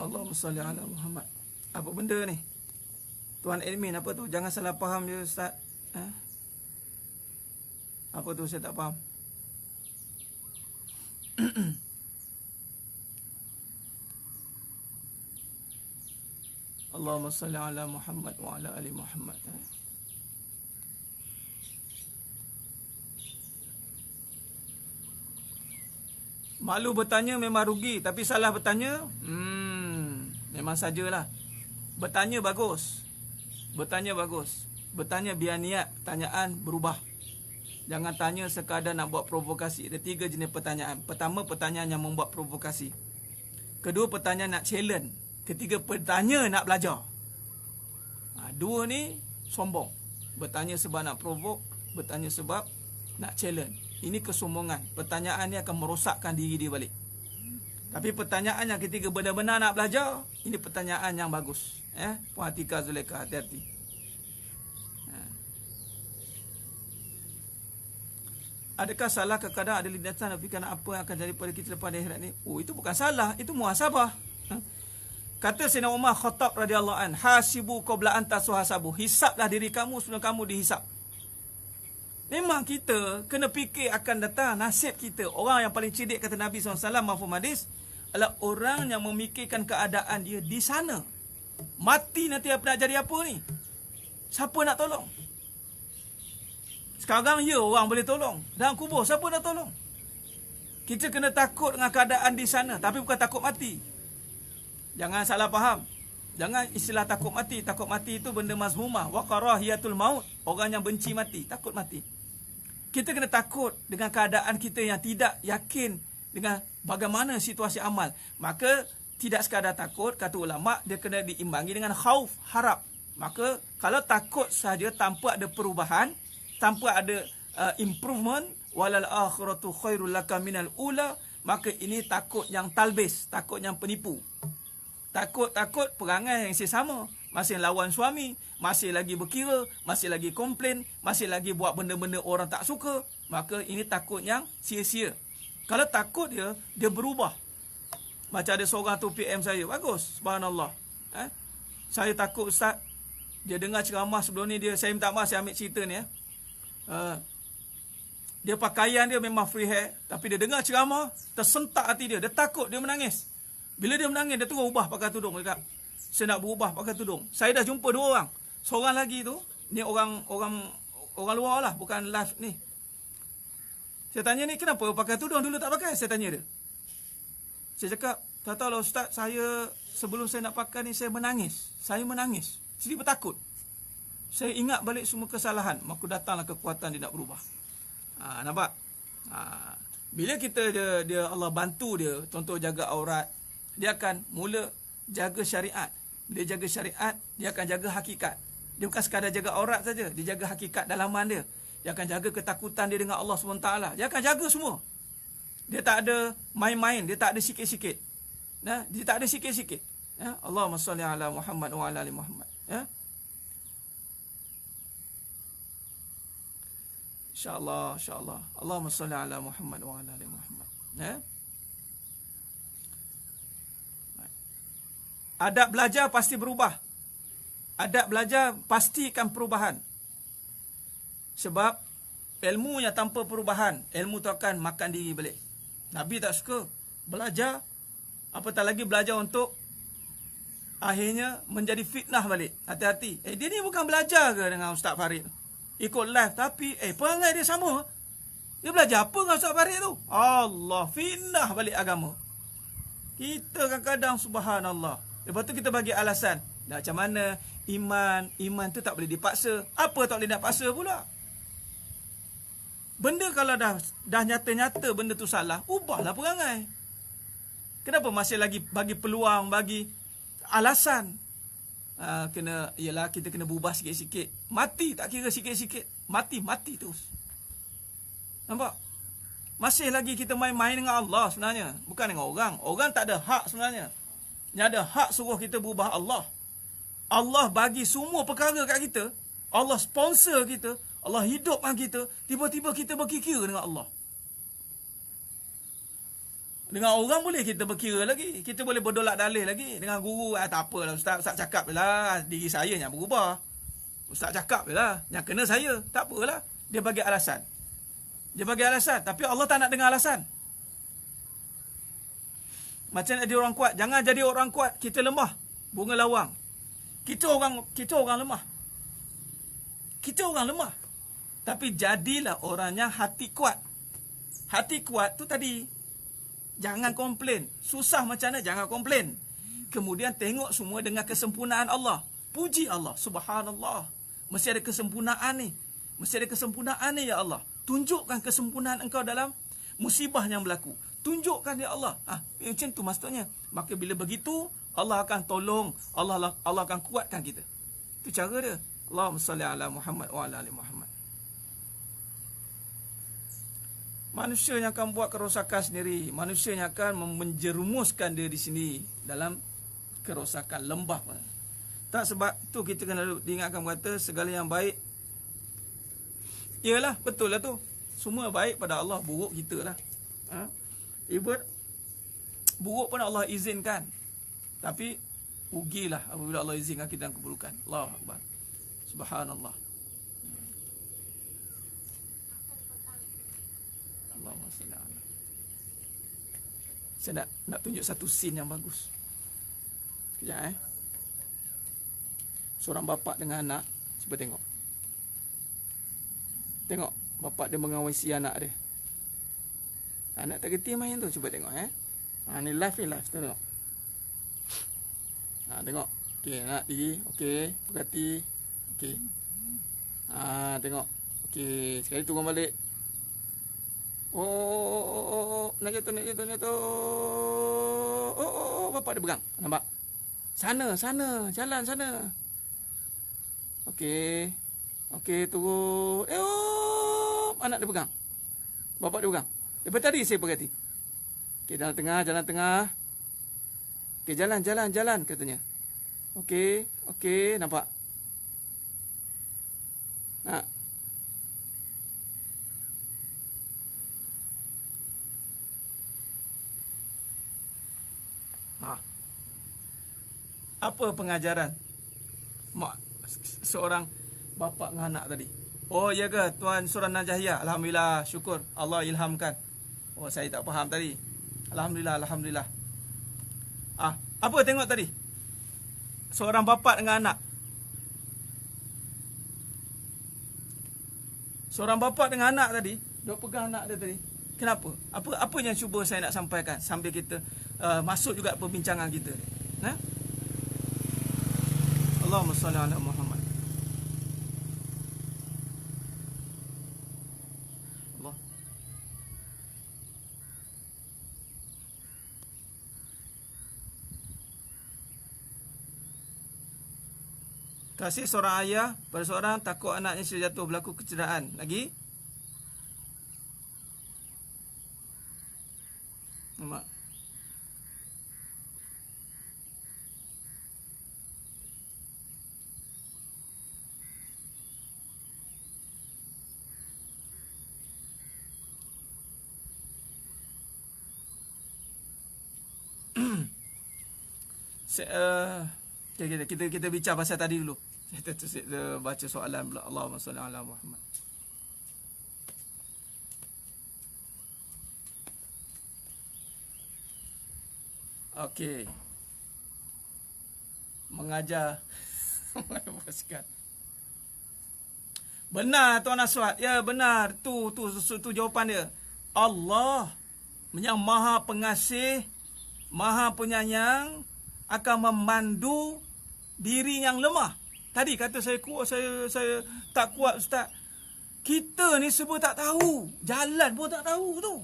Allahumma salli ala Muhammad. Apa benda ni? Tuan admin, apa tu? Jangan salah faham je Ustaz. Apa tu, saya tak faham. Allahumma salli ala Muhammad wa ala ali Muhammad. Malu bertanya memang rugi, tapi salah bertanya, memang sajalah. Bertanya bagus. Bertanya bagus. Bertanya biar niat pertanyaan berubah. Jangan tanya sekadar nak buat provokasi. Ada 3 jenis pertanyaan. Pertama, pertanyaan yang membuat provokasi. Kedua, pertanyaan nak challenge. Ketiga, pertanyaan nak belajar. 2 ni sombong. Bertanya sebab nak provoke, bertanya sebab nak challenge. Ini kesombongan. Pertanyaan ni akan merosakkan diri dia balik. Tapi pertanyaan yang ketiga, benar-benar nak belajar, ini pertanyaan yang bagus. Puan Atika Zulekha, hati-hati. Adakah salah kadang-kadang ada lintasan fikirkan apa yang akan jadi pada kita lepas akhirat ni? Oh, itu bukan salah, itu muhasabah. Kata Sayyidina Umar Khattab radhiyallahu an, hasibu qabla an tasuhasabu. Hisablah diri kamu sebelum kamu dihisap. Memang kita kena fikir akan datang nasib kita. Orang yang paling cerdik, kata Nabi SAW, mafhum hadis, adalah orang yang memikirkan keadaan dia di sana. Mati nanti apa nak jadi apa ni? Siapa nak tolong? Sekarang ya orang boleh tolong. Dalam kubur siapa nak tolong? Kita kena takut dengan keadaan di sana, tapi bukan takut mati. Jangan salah faham. Jangan istilah takut mati. Takut mati itu benda mazmumah. Wa karahiyatul maut. Orang yang benci mati, takut mati. Kita kena takut dengan keadaan kita yang tidak yakin dengan bagaimana situasi amal. Maka tidak sekadar takut, kata ulama, dia kena diimbangi dengan khauf, harap. Maka kalau takut saja tanpa ada perubahan, tanpa ada improvement, walal akhiratu khairul laka minal ula, maka ini takut yang talbis, takut yang penipu. Takut perangai yang sama. Masih lawan suami, masih lagi berkira, masih lagi komplain, masih lagi buat benda-benda orang tak suka. Maka ini takut yang sia-sia. Kalau takut dia berubah. Macam ada seorang tu PM saya, bagus, subhanallah. Saya takut Ustaz, dia dengar ceramah sebelum ni, saya minta maaf, saya ambil cerita ni. Dia pakaian dia memang free hair, tapi dia dengar ceramah, tersentak hati dia. Dia takut, dia menangis. Bila dia menangis, dia terus ubah pakai tudung. Dia kata, saya nak berubah pakai tudung. Saya dah jumpa 2 orang. Seorang lagi tu, ni orang luar lah, bukan live ni. Saya tanya ni, kenapa pakai tudung dulu tak pakai? Saya tanya dia. Saya cakap, tak tahu lah Ustaz, saya sebelum saya nak pakai ni, saya menangis. Saya menangis. Jadi bertakut. Saya ingat balik semua kesalahan. Maka datanglah kekuatan dia nak berubah. Nampak? Bila kita dia Allah bantu dia, contoh jaga aurat, dia akan mula jaga syariat. Bila jaga syariat, dia akan jaga hakikat. Dia bukan sekadar jaga aurat saja, dia jaga hakikat dalaman dia. Dia akan jaga ketakutan dia dengan Allah SWT. Dia akan jaga semua. Dia tak ada main-main, dia tak ada sikit-sikit. Dia tak ada sikit-sikit. Allahumma salli ala Muhammad wa ala ali Muhammad. InsyaAllah, insyaAllah. Allahumma salli ala Muhammad wa ala ali Muhammad. Adab belajar pasti berubah. Adab belajar pastikan perubahan. Sebab ilmu yang tanpa perubahan, ilmu tu akan makan diri balik. Nabi tak suka belajar, apatah lagi belajar untuk akhirnya menjadi fitnah balik. Hati-hati. Dia ni bukan belajar ke dengan Ustaz Farid? Ikut live, tapi perangai dia sama. Dia belajar apa dengan Ustaz Farid tu? Allah, fitnah balik agama. Kita kadang-kadang subhanallah. Lepas tu kita bagi alasan. Macam mana iman tu tak boleh dipaksa. Apa tak boleh nak paksa pula? Benda kalau dah nyata-nyata benda tu salah, ubahlah perangai. Kenapa masih lagi bagi peluang, bagi alasan? Kita kena berubah sikit-sikit. Mati tak kira sikit-sikit. Mati terus. Nampak? Masih lagi kita main-main dengan Allah sebenarnya. Bukan dengan orang. Orang tak ada hak sebenarnya. Yang ada hak suruh kita berubah Allah. Allah bagi semua perkara kat kita. Allah sponsor kita. Allah hidupkan kita. Tiba-tiba kita berkikir dengan Allah. Dengan orang boleh kita berkira lagi. Kita boleh berdolak dalih lagi. Dengan guru, tak apalah ustaz cakap je lah. Diri saya yang berubah. Ustaz cakap je lah. Yang kena saya. Tak apalah. Dia bagi alasan. Tapi Allah tak nak dengar alasan. Macam nak jadi orang kuat. Jangan jadi orang kuat. Kita lemah. Bunga lawang. Kita orang lemah. Tapi jadilah orangnya hati kuat. Hati kuat tu tadi. Jangan komplain. Susah macam mana, jangan komplain. Kemudian tengok semua dengan kesempurnaan Allah. Puji Allah. Subhanallah. Mesti ada kesempurnaan ni. Ya Allah. Tunjukkan kesempurnaan engkau dalam musibah yang berlaku. Tunjukkan ya Allah. Macam tu maksudnya. Maka bila begitu, Allah akan tolong. Allah akan kuatkan kita. Itu cara dia. Allahumma salli ala Muhammad wa ala ali Muhammad. Manusia yang akan buat kerosakan sendiri. Manusia yang akan menjerumuskan dia di sini dalam kerosakan lembah. Tak, sebab tu kita kena diingatkan kata segala yang baik. Yalah, betul lah tu. Semua baik pada Allah, buruk kita lah. Buruk pun Allah izinkan. Tapi rugilah apabila Allah izinkan kita dalam keburukan. Allahu Akbar. Subhanallah. Saya nak tunjuk satu scene yang bagus. Sekejap Seorang bapa dengan anak. Cuba tengok. Tengok bapa dia mengawasi anak dia. Anak tak kerti main tu. Cuba tengok ni live. Tengok. Tengok. Okey, anak pergi. Okey, perhati. Okey. Tengok. Okey, sekali turun balik. Nak jatuh. Bapak dia pegang. Nampak? Sana, jalan sana. Okey, turun. Anak dia pegang. Bapak dia pegang. Daripada tadi saya perhati. Okey, jalan tengah. Okey, jalan katanya. Okey, nampak? Apa pengajaran seorang bapa dengan anak tadi? Oh ya ke Tuan Surah Najahiyah? Alhamdulillah, syukur Allah ilhamkan. Oh saya tak faham tadi. Alhamdulillah. Apa tengok tadi? Seorang bapa dengan anak. Seorang bapa dengan anak tadi, dia pegang anak dia tadi. Kenapa? Apa yang cuba saya nak sampaikan sambil kita masuk juga perbincangan kita. Allahumma salli ala Muhammad. Allah. Kasih seorang ayah pada seorang takut anaknya sudah jatuh berlaku kecederaan. Lagi? Nampak? Kita bincang pasal tadi dulu. Kita baca soalan pula. Allahumma salli ala Muhammad. Okey. Mengajar. Benar Tuan Aswad. Ya benar. Tu jawapan dia. Allah yang Maha Pengasih, Maha Penyayang akan memandu diri yang lemah. Tadi kata saya kuat, saya tak kuat ustaz. Kita ni semua tak tahu. Jalan pun tak tahu tu.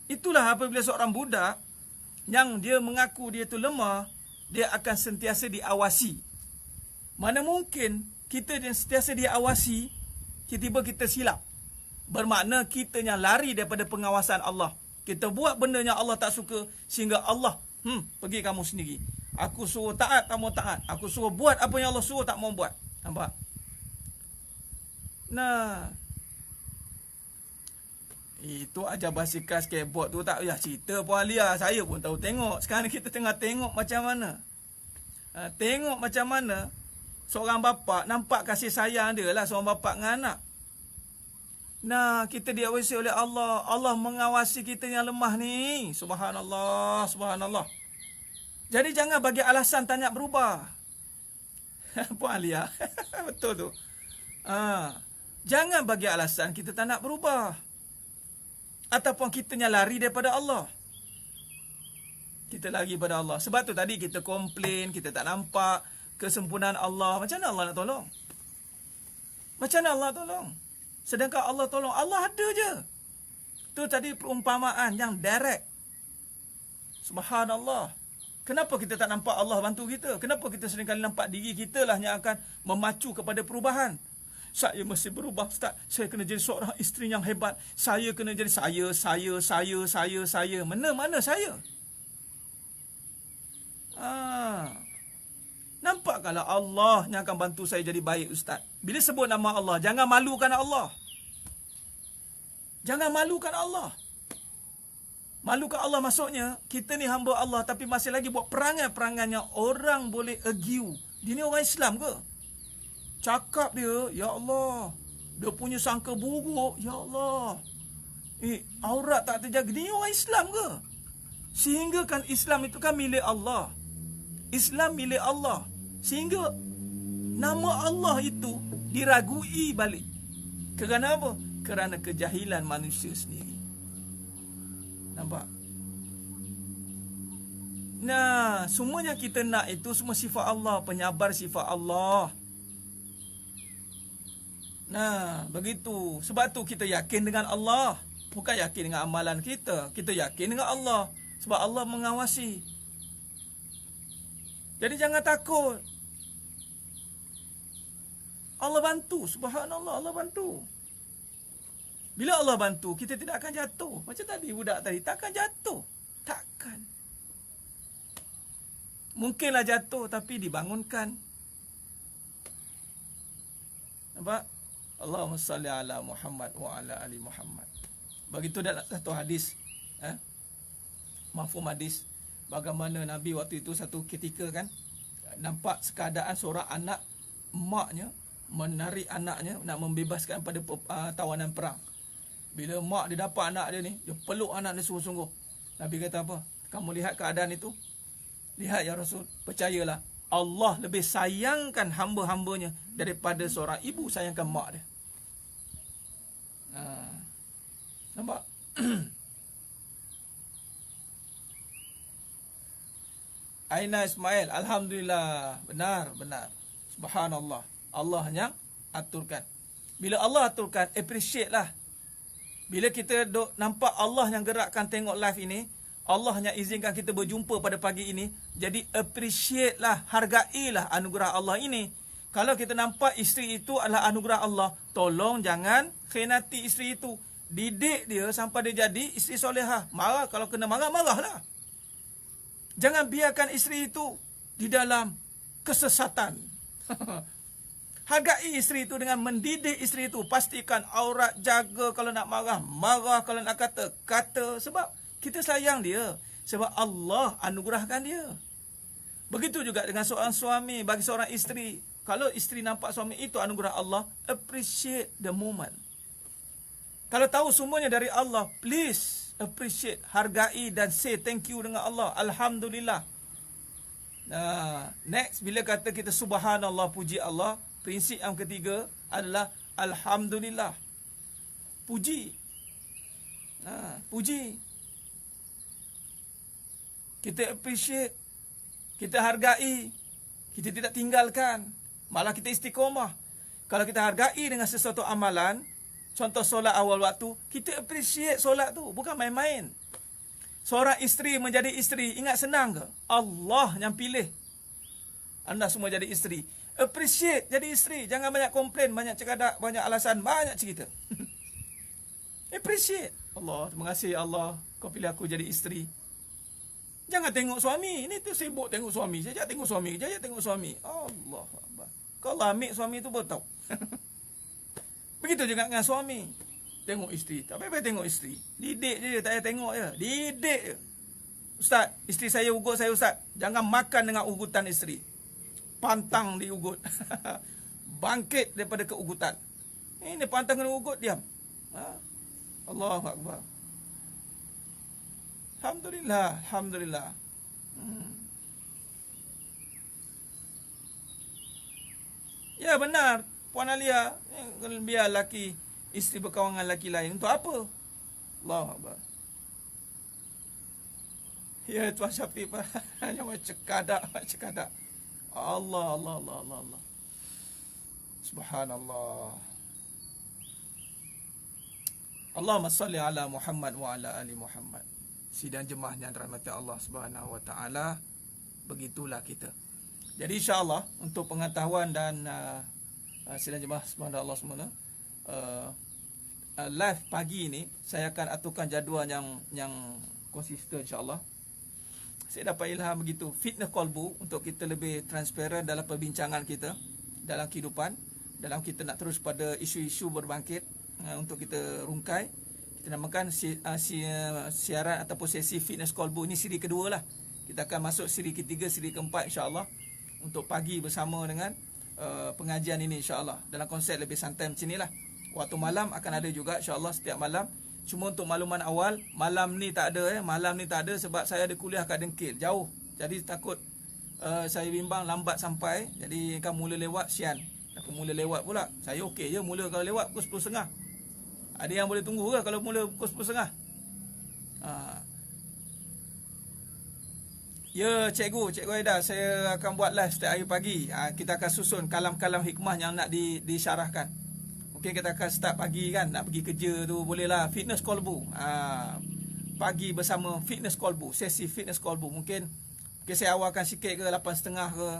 Itulah apabila seorang budak yang dia mengaku dia tu lemah, dia akan sentiasa diawasi. Mana mungkin kita yang sentiasa diawasi, tiba-tiba kita silap. Bermakna kita yang lari daripada pengawasan Allah. Kita buat benda yang Allah tak suka sehingga Allah pergi kamu sendiri. Aku suruh taat, kamu taat. Aku suruh buat apa yang Allah suruh, tak mau buat. Nampak? Nah, Itu ajar basikal skateboard tu tak payah cerita Puan Alia. Saya pun tahu tengok. Sekarang kita tengah tengok macam mana. Tengok macam mana seorang bapa nampak kasih sayang dia lah seorang bapa dengan anak. Nah, kita diawasi oleh Allah. Allah mengawasi kita yang lemah ni. Subhanallah, subhanallah. Jadi jangan bagi alasan tak nak berubah. Puan Alia. Betul tu. Jangan bagi alasan kita tak nak berubah. Ataupun kitanya lari daripada Allah. Kita lari pada Allah. Sebab tu tadi kita komplain, kita tak nampak kesempurnaan Allah. Macam mana Allah nak tolong? Macam mana Allah tolong? Sedangkan Allah tolong, Allah ada je. Tu tadi perumpamaan yang direct. Subhanallah. Kenapa kita tak nampak Allah bantu kita? Kenapa kita seringkali nampak diri kita lah yang akan memacu kepada perubahan? Saya mesti berubah, Ustaz. Saya kena jadi seorang isteri yang hebat. Saya kena jadi saya. Mana saya? Nampak kalau Allah yang akan bantu saya jadi baik, Ustaz. Bila sebut nama Allah, jangan malukan Allah. Jangan malukan Allah. Malukan Allah maksudnya, kita ni hamba Allah tapi masih lagi buat perangai-perangai yang orang boleh argue. Dia ni orang Islam ke? Cakap dia, ya Allah, dia punya sangka buruk, ya Allah. Aurat tak terjaga. Dia orang Islam ke? Sehingga kan Islam itu kan milik Allah. Islam milik Allah. Sehingga nama Allah itu diragui balik. Kerana apa? Kerana kejahilan manusia sendiri. Nampak? Nah, semuanya kita nak itu semua sifat Allah. Penyabar sifat Allah. Nah, begitu. Sebab tu kita yakin dengan Allah. Bukan yakin dengan amalan kita. Kita yakin dengan Allah. Sebab Allah mengawasi. Jadi jangan takut. Allah bantu. Subhanallah, Allah bantu. Bila Allah bantu, kita tidak akan jatuh. Macam tadi budak tadi, takkan jatuh. Takkan. Mungkinlah jatuh tapi dibangunkan. Nampak? Allahumma salli ala Muhammad wa ala ali Muhammad. Begitu dalam satu hadis, mafhum hadis, bagaimana Nabi waktu itu satu ketika kan nampak keadaan seorang anak maknya menarik anaknya nak membebaskan pada tawanan perang. Bila mak dia dapat anak dia ni, dia peluk anak dia sungguh-sungguh. Nabi kata apa? Kamu lihat keadaan itu? Lihat ya Rasul, percayalah Allah lebih sayangkan hamba-hambanya daripada seorang ibu sayangkan mak dia. Nampak? Aina Ismail, alhamdulillah, benar. Subhanallah. Allah yang aturkan. Bila Allah aturkan, appreciate lah. Bila kita nampak Allah yang gerakkan tengok live ini, Allah yang izinkan kita berjumpa pada pagi ini, jadi appreciate lah, hargailah anugerah Allah ini. Kalau kita nampak isteri itu adalah anugerah Allah, tolong jangan khianati isteri itu. Didik dia sampai dia jadi isteri solehah. Marah, kalau kena marah, marahlah. Jangan biarkan isteri itu di dalam kesesatan. Hargai isteri itu dengan mendidik isteri itu. Pastikan aurat, jaga, kalau nak marah, marah, kalau nak kata, kata. Sebab kita sayang dia. Sebab Allah anugerahkan dia. Begitu juga dengan seorang suami, bagi seorang isteri. Kalau isteri nampak suami itu anugerah Allah, appreciate the moment. Kalau tahu semuanya dari Allah, please appreciate, hargai dan say thank you dengan Allah. Alhamdulillah. Nah, next, bila kata kita subhanallah, puji Allah, prinsip yang ketiga adalah alhamdulillah. Puji. Puji. Kita appreciate, kita hargai, kita tidak tinggalkan, malah kita istiqomah. Kalau kita hargai dengan sesuatu amalan, contoh solat awal waktu, kita appreciate solat tu, bukan main-main. Seorang isteri menjadi isteri, ingat senang ke? Allah yang pilih anda semua jadi isteri. Appreciate jadi isteri, jangan banyak komplain, banyak cekadak, banyak alasan, banyak cerita. Appreciate. Allah, terima kasih Allah, kau pilih aku jadi isteri. Jangan tengok suami, ini tu sibuk tengok suami, jajak tengok suami. Allah Akbar. Kalau ambil suami tu baru tahu. Begitu juga dengan suami. tengok isteri. Tak payah tengok isteri. Didik je, tak payah tengok je. Didik je. Ustaz, isteri saya ugut saya, Ustaz. Jangan makan dengan ugutan isteri. Pantang diugut. Bangkit daripada keugutan. Ini pantang kena ugut, diam. Allahu Akbar. Alhamdulillah, alhamdulillah. Ya benar, Puan Alia, biar laki isteri berkawan dengan laki lain. Untuk apa? Allahu Akbar. Ya Tuan Syafiq, hanya macam kadak. Allah. Subhanallah. Allahumma salli ala Muhammad wa ala ali Muhammad. Sidang jemaah yang dirahmati Allah Subhanahu wa taala, begitulah kita. Jadi insya-Allah untuk pengetahuan dan sidang jemaah subhanallah semua, live pagi ini saya akan aturkan jadual yang konsisten insya-Allah. Saya dapat ilham begitu, fitnah qalbu, untuk kita lebih transparan dalam perbincangan kita dalam kehidupan, dalam kita nak terus pada isu-isu berbangkit, untuk kita rungkai. Kita namakan siaran ataupun sesi fitness qalbu ini siri kedua lah. Kita akan masuk siri ketiga, siri keempat insya-Allah, untuk pagi bersama dengan pengajian ini insya-Allah, dalam konsep lebih santai macam inilah. Waktu malam akan ada juga insya-Allah, setiap malam. Cuma untuk makluman awal, malam ni tak ada sebab saya ada kuliah kat Dengkil, jauh. Jadi takut saya bimbang lambat sampai, jadi kan mula lewat sian. Aku mula lewat pula. Saya okey je mula kalau lewat pukul 10.30. Ada yang boleh tunggu ke kalau mula pukul 10.30? Ya cikgu Aida, saya akan buat live setiap hari pagi. Kita akan susun kalam-kalam hikmah yang nak disyarahkan. Mungkin kita akan start pagi kan, nak pergi kerja tu bolehlah fitness qalbu. Pagi bersama fitness qalbu, sesi fitness qalbu. Mungkin saya awalkan sikit ke 8.30 ke.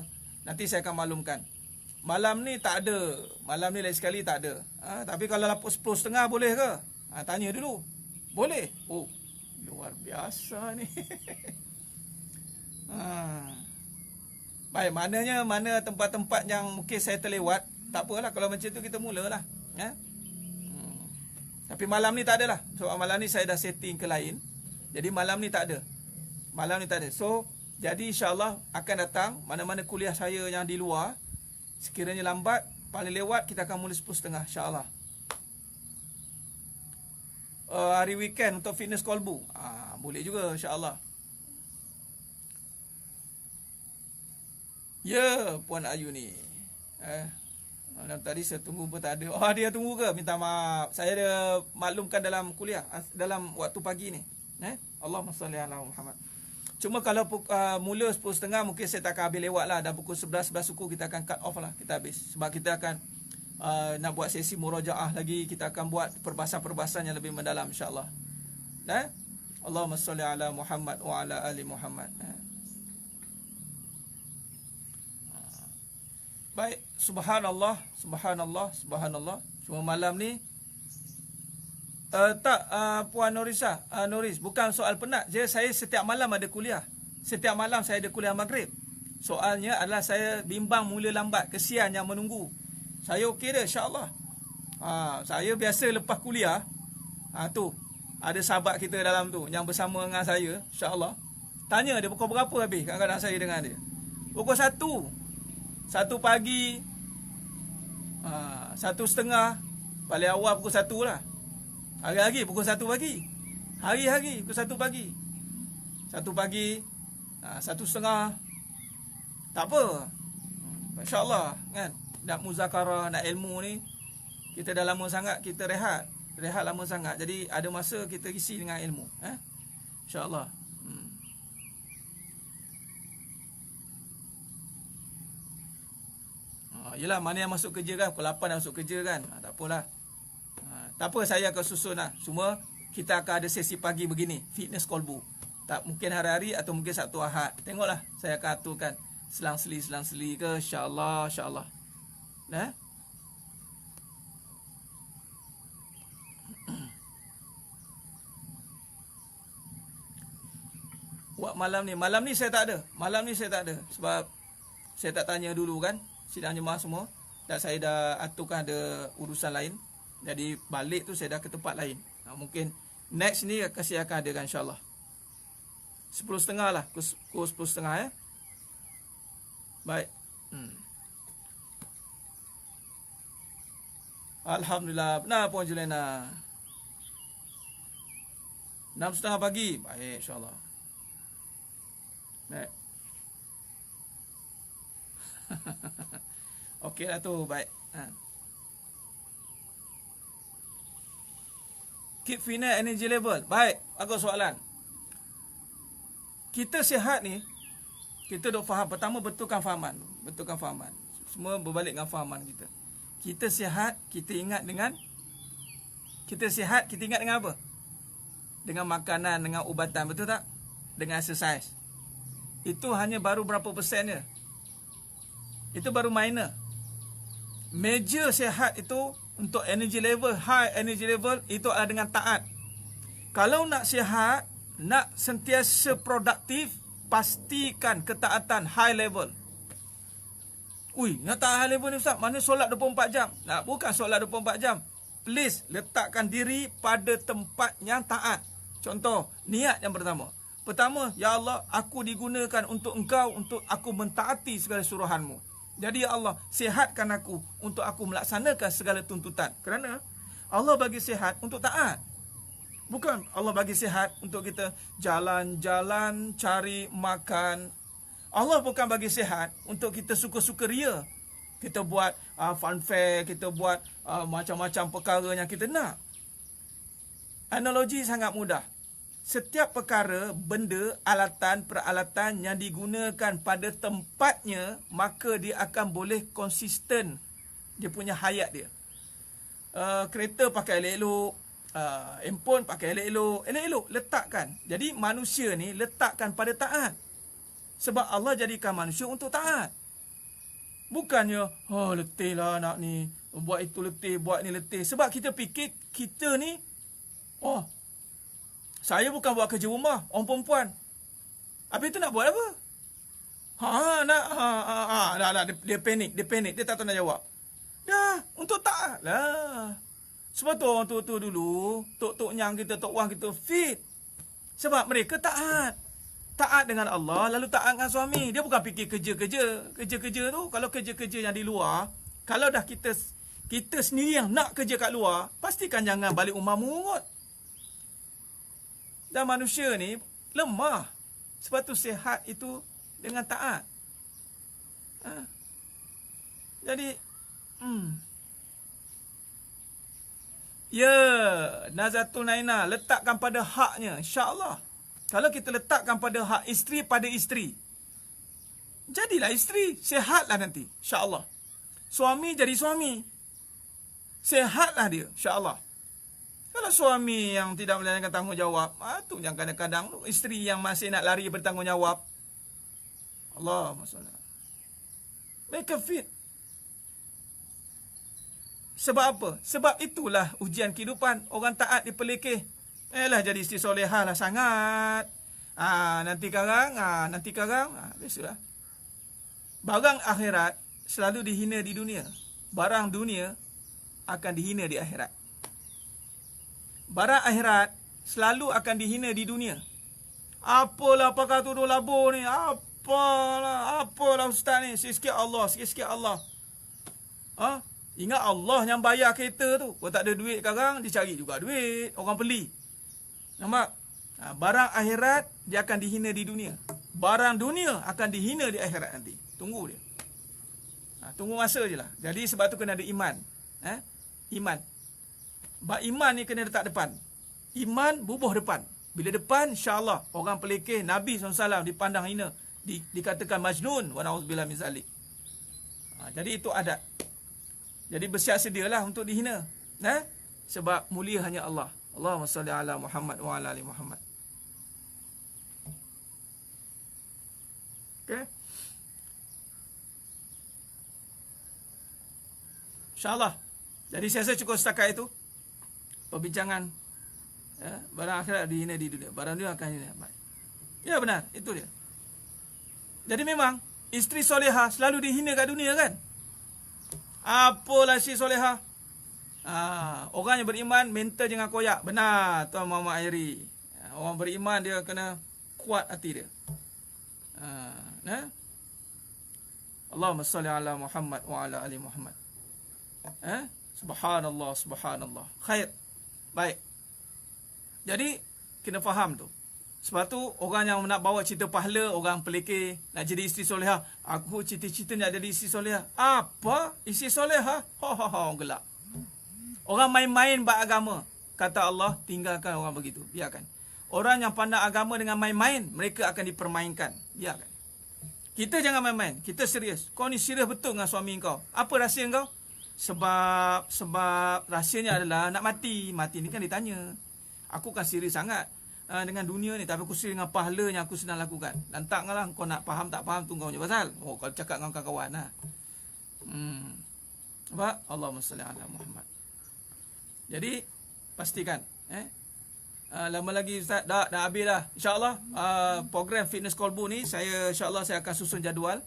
Nanti saya akan maklumkan. Malam ni tak ada. Malam ni lain sekali tak ada. Tapi kalau 10.30 boleh ke? Tanya dulu. Boleh? Oh, luar biasa ni. Baik, mana tempat-tempat yang mungkin saya terlewat, tak apalah, kalau macam tu kita mulalah. Tapi malam ni tak adalah. Sebab malam ni saya dah setting ke lain. Jadi malam ni tak ada. So, jadi insya-Allah akan datang mana-mana kuliah saya yang di luar. Sekiranya lambat, paling lewat kita akan mula 10.30 insya-Allah. Hari weekend untuk fitness qalbu. Boleh juga insya-Allah. Ya, Puan Ayu ni. Tadi saya tunggu pun tak ada. Dia tunggu ke? Minta maaf. Saya ada maklumkan dalam kuliah, dalam waktu pagi ni. Allahumma salli ala Muhammad. Cuma kalau mula 10.30 mungkin saya tak akan habis lewat lah. Dan pukul 11 suku kita akan cut off lah. Kita habis. Sebab kita akan nak buat sesi murajaah lagi. Kita akan buat perbahasan-perbahasan yang lebih mendalam insyaAllah. Allahumma salli ala Muhammad wa ala ali Muhammad. Baik, subhanallah. Cuma malam ni Puan Noris, bukan soal penat je. Saya setiap malam ada kuliah. Setiap malam saya ada kuliah maghrib. Soalnya adalah saya bimbang mula lambat, kesian yang menunggu. Saya okey dah insya-Allah. Saya biasa lepas kuliah, tu ada sahabat kita dalam tu yang bersama dengan saya insya-Allah. Tanya dia pukul berapa habis, kadang-kadang saya dengan dia. Pukul 1 pagi, 1:30, paling awal pukul 1 lah. Hari-hari pukul 1 pagi. Hari-hari pukul 1 pagi. 1 pagi, 1:30. Tak apa. Masya-Allah kan. Nak muzakarah, nak ilmu ni, kita dah lama sangat kita rehat. Rehat lama sangat. Jadi ada masa kita isi dengan ilmu. Insya-Allah. Yelah, mana yang masuk kerja kan, pukul 8 dah masuk kerja kan. Tak apalah. Tak apa, saya akan susun lah. Cuma kita akan ada sesi pagi begini, fitness qalbu. Tak mungkin hari-hari atau mungkin Sabtu Ahad. Tengoklah, saya akan aturkan selang-seli ke, insya-Allah. Buat malam ni saya tak ada. Sebab saya tak tanya dulu kan, sidang jemaah semua. Dan saya dah aturkan ada urusan lain. Jadi balik tu saya dah ke tempat lain. Mungkin next ni saya akan adakan insyaAllah. 10.30 lah. Pukul 10.30 ya. Baik. Alhamdulillah. Benar Puan Juliana. 6.30 pagi. Baik insyaAllah. Baik. Okey lah tu. Baik. Keep fit energy level. Baik. Bagus soalan. Kita sihat ni, kita duk faham. Pertama, betulkan fahaman. Semua berbalik dengan fahaman kita. Kita sihat, kita ingat dengan apa? Dengan makanan, dengan ubatan, betul tak? Dengan exercise. Itu hanya baru berapa persen je. Itu baru minor. Major sihat itu untuk energy level, high energy level, itu adalah dengan taat. Kalau nak sihat, nak sentiasa produktif, pastikan ketaatan high level. Nak taat high level ni Ustaz, mana solat 24 jam? Nah, bukan solat 24 jam. Please, letakkan diri pada tempat yang taat. Contoh, niat yang pertama. Pertama, Ya Allah, aku digunakan untuk Engkau, untuk aku mentaati segala suruhanmu. Jadi Ya Allah, sihatkan aku untuk aku melaksanakan segala tuntutan. Kerana Allah bagi sihat untuk taat. Bukan Allah bagi sihat untuk kita jalan-jalan cari makan. Allah bukan bagi sihat untuk kita suka-suka ria. Kita buat fun fair, kita buat macam-macam perkara yang kita nak. Analogi sangat mudah. Setiap perkara, benda, alatan, peralatan yang digunakan pada tempatnya, maka dia akan boleh konsisten dia punya hayat dia. Kereta pakai elok-elok, handphone pakai elok-elok, letakkan. Jadi manusia ni letakkan pada taat. Sebab Allah jadikan manusia untuk taat. Bukannya, letih lah anak ni, buat itu letih, buat ni letih. Sebab kita fikir kita ni, saya bukan buat kerja rumah, orang perempuan. Habis tu nak buat apa? Dia panik, dia tak tahu nak jawab. Dah, untuk taat lah. Sebab tu orang tua-tua dulu, tok-tok nyang kita, tok wang kita fit. Sebab mereka taat. Taat dengan Allah, lalu taat dengan suami. Dia bukan fikir kerja-kerja. Kerja-kerja tu, kalau kerja-kerja yang di luar, kalau dah kita sendiri yang nak kerja kat luar, pastikan jangan balik rumah mungut. Dan manusia ni lemah. Sebab tu sihat itu dengan taat. Jadi, Nazatul Naina, letakkan pada haknya, insya-Allah. Kalau kita letakkan pada hak isteri pada isteri, jadilah isteri, sihatlah nanti, insya-Allah. Suami jadi suami, sihatlah dia, insya-Allah. Kalau suami yang tidak menjalankan tanggungjawab, tu yang kadang-kadang isteri yang masih nak lari bertanggungjawab. Allah maksudnya. Mereka fit. Sebab apa? Sebab itulah ujian kehidupan. Orang taat diperlekeh. Jadi isteri solehah lah sangat. Nanti karang. Biasalah. Barang akhirat selalu dihina di dunia. Barang dunia akan dihina di akhirat. Barang akhirat selalu akan dihina di dunia. Apalah pakar tuduh labur ni? Apalah ustaz ni? Sikit-sikit Allah. Ingat Allah yang bayar kereta tu. Kalau tak ada duit sekarang, dicari juga duit. Orang beli. Nampak? Barang akhirat, dia akan dihina di dunia. Barang dunia akan dihina di akhirat nanti. Tunggu dia. Tunggu masa je lah. Jadi sebab tu kena ada iman. Iman. Iman ni kena letak depan. Iman bubuh depan. Bila depan, insya-Allah orang pelekeh Nabi SAW dipandang hina, dikatakan majnun, wa na'udzubillah min zalik. Jadi itu adat. Jadi bersiap sedialah untuk dihina. Sebab mulia hanya Allah. Allahumma salli ala Muhammad wa ala ali Muhammad. Okey. Insya-Allah. Jadi saya rasa cukup setakat itu. Perbincangan barang akhirat dihina di dunia, barang dunia akan dihina. Ya benar, itu dia. Jadi memang isteri solehah selalu dihina kat dunia kan? Apalah isteri solehah? Orang yang beriman mental jangan koyak. Benar Tuan Muhammad Airi. Orang beriman dia kena kuat hati dia. Allahumma salli ala Muhammad wa ala ali Muhammad. Subhanallah, subhanallah. Khair. Baik. Jadi kena faham tu. Sebab tu orang yang nak bawa cerita pahala, orang pelekeh nak jadi isteri solehah. Aku cita-cita nak jadi isteri solehah. Apa? Isteri solehah? Orang gelak. Orang main-main bab agama. Kata Allah, tinggalkan orang begitu. Biarkan. Orang yang pandang agama dengan main-main, mereka akan dipermainkan. Biarkan. Kita jangan main-main. Kita serius. Kau ni serius betul dengan suami kau. Apa rahsia kau? Sebab rahsianya adalah nak mati. Mati ni kan ditanya. Aku kan serius sangat dengan dunia ni, tapi aku serius dengan pahala yang aku sedang lakukan. Lantaklah kau nak faham tak faham tu kau punya pasal. Kalau cakap dengan kawan-kawan lah. Apa? Allahumma salli ala Muhammad. Jadi pastikan lama lagi Ustaz dah habis dah. InsyaAllah program Fitness Kolbu ni insyaAllah saya akan susun jadual.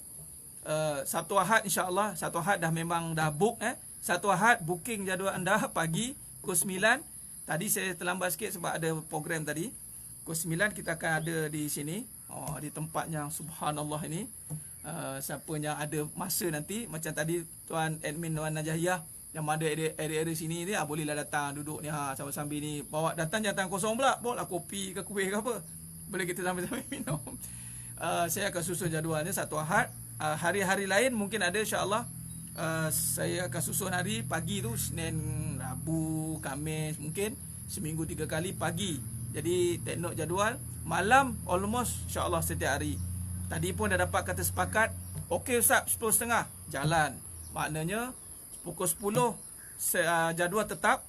Sabtu Ahad insyaAllah. Sabtu Ahad dah memang dah book. Sabtu Ahad booking jadual anda pagi pukul 9. Tadi saya terlambat sikit sebab ada program tadi. Pukul 9 kita akan ada di sini. Di tempat yang subhanallah ini. Siapa yang ada masa nanti, macam tadi Tuan Admin Tuan Najahiyah yang ada area sini ni, bolehlah datang duduk ni sambil-sambil ni. Bawa datang jangan kosong pula. Bawa lah kopi ke kuih ke apa. Boleh kita sambil-sambil minum. Saya akan susun jadualnya Sabtu Ahad. Hari-hari lain mungkin ada insya-Allah. Saya akan susun hari pagi tu, Senin, Rabu, Khamis, mungkin seminggu 3 kali pagi. Jadi take note jadual. Malam almost insya-Allah setiap hari. Tadi pun dah dapat kata sepakat. Okey Ustaz, 10.30 jalan. Maknanya pukul 10 jadual tetap.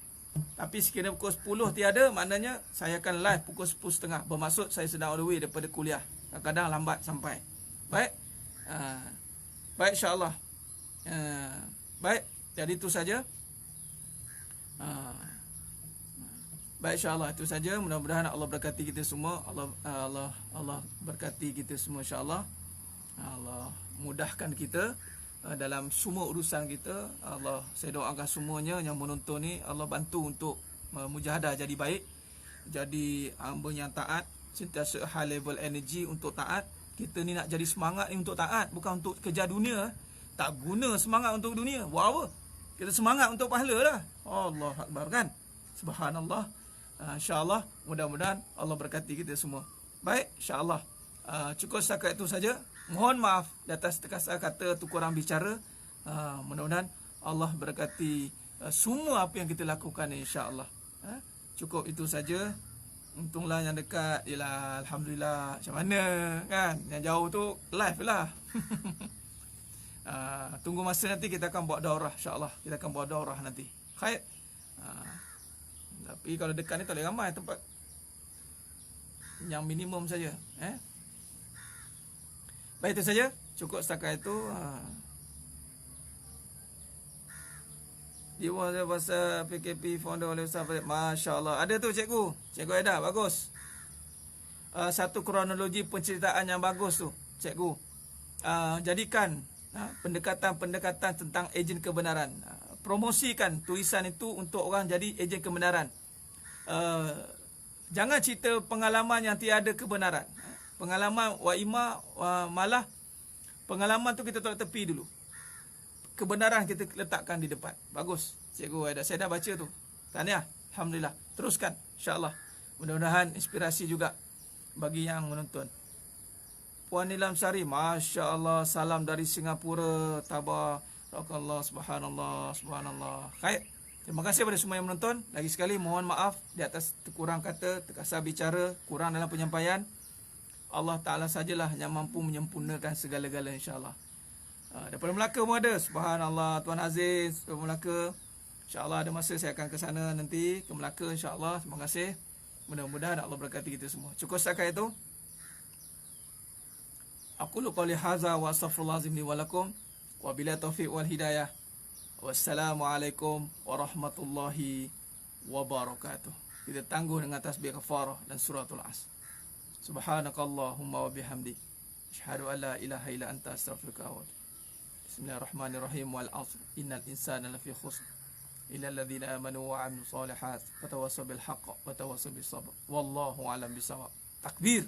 Tapi sekiranya pukul 10 tiada, maknanya saya akan live pukul 10.30. Bermaksud saya sedang on the way daripada kuliah. Kadang-kadang lambat sampai. Baik. Baik insya-Allah. Baik, jadi itu saja. Baik insya-Allah itu saja. Mudah-mudahan Allah berkati kita semua. Allah berkati kita semua insya-Allah. Allah mudahkan kita dalam semua urusan kita. Allah, saya doakan semuanya yang menonton ni, Allah bantu untuk mujahadah jadi baik, jadi hamba yang taat, sentiasa high level energy untuk taat. Kita ni nak jadi semangat ni untuk taat, bukan untuk kejar dunia. Tak guna semangat untuk dunia. Buat apa? Kita semangat untuk pahala lah. Allah Akbar kan? Subhanallah. InsyaAllah mudah-mudahan Allah berkati kita semua. Baik, insyaAllah cukup setakat itu saja. Mohon maaf di atas terkasar kata tu kurang bicara. Mudah-mudahan Allah berkati semua apa yang kita lakukan ni insya-Allah. Cukup itu saja. Untunglah yang dekat ialah alhamdulillah. Macam mana kan? Yang jauh tu live lah. Tunggu masa nanti kita akan buat daurah insya-Allah. Kita akan buat daurah nanti. Khair. Tapi kalau dekat ni tak boleh ramai, tempat yang minimum saja. Baik, itu saja. Cukup setakat itu. Dia pasal PKP founder oleh Ustaz Fadil. Masya Allah. Ada tu cikgu. Cikgu Aida. Bagus. Satu kronologi penceritaan yang bagus tu cikgu. Jadikan pendekatan-pendekatan tentang ejen kebenaran. Promosikan tulisan itu untuk orang jadi ejen kebenaran. Jangan cerita pengalaman yang tiada kebenaran. Pengalaman waima malah pengalaman tu kita taruh tepi dulu. Kebenaran kita letakkan di depan. Bagus cikgu Aida. Saya dah baca tu. Tahniah. Alhamdulillah. Teruskan insya-Allah. Mudah-mudahan inspirasi juga bagi yang menonton. Puan Nilam Sari, Masya Allah, salam dari Singapura. Tabarakallah, subhanallah, subhanallah. Khair. Terima kasih kepada semua yang menonton. Lagi sekali mohon maaf di atas terkurang kata, terkasar bicara, kurang dalam penyampaian. Allah Ta'ala sajalah yang mampu menyempurnakan segala-gala insya-Allah. Daripada Melaka pun ada. Subhanallah, Tuan Aziz daripada Melaka. InsyaAllah ada masa saya akan ke sana nanti, ke Melaka insyaAllah. Terima kasih. Mudah-mudahan Allah berkati kita semua. Cukup setakat itu. Aqulu qawli hadza wa astaghfirullahalazim li wa lakum wa billahi taufiq wal hidayah. Wassalamualaikum warahmatullahi wabarakatuh. Kita tangguh dengan tasbih kafarah dan suratul As. Subhanakallahumma wa bihamdik, asyhadu an la ilaha illa anta astaghfiruka wa atubu. Bismillahirrahmanirrahim. Wal 'asr innal insana lafi khusr illal ladzina amanu wa 'amilus shalihat wa tawassaw bil haqq wa tawassaw bis sabr. Wallahu a'lam bissawab. Takbir.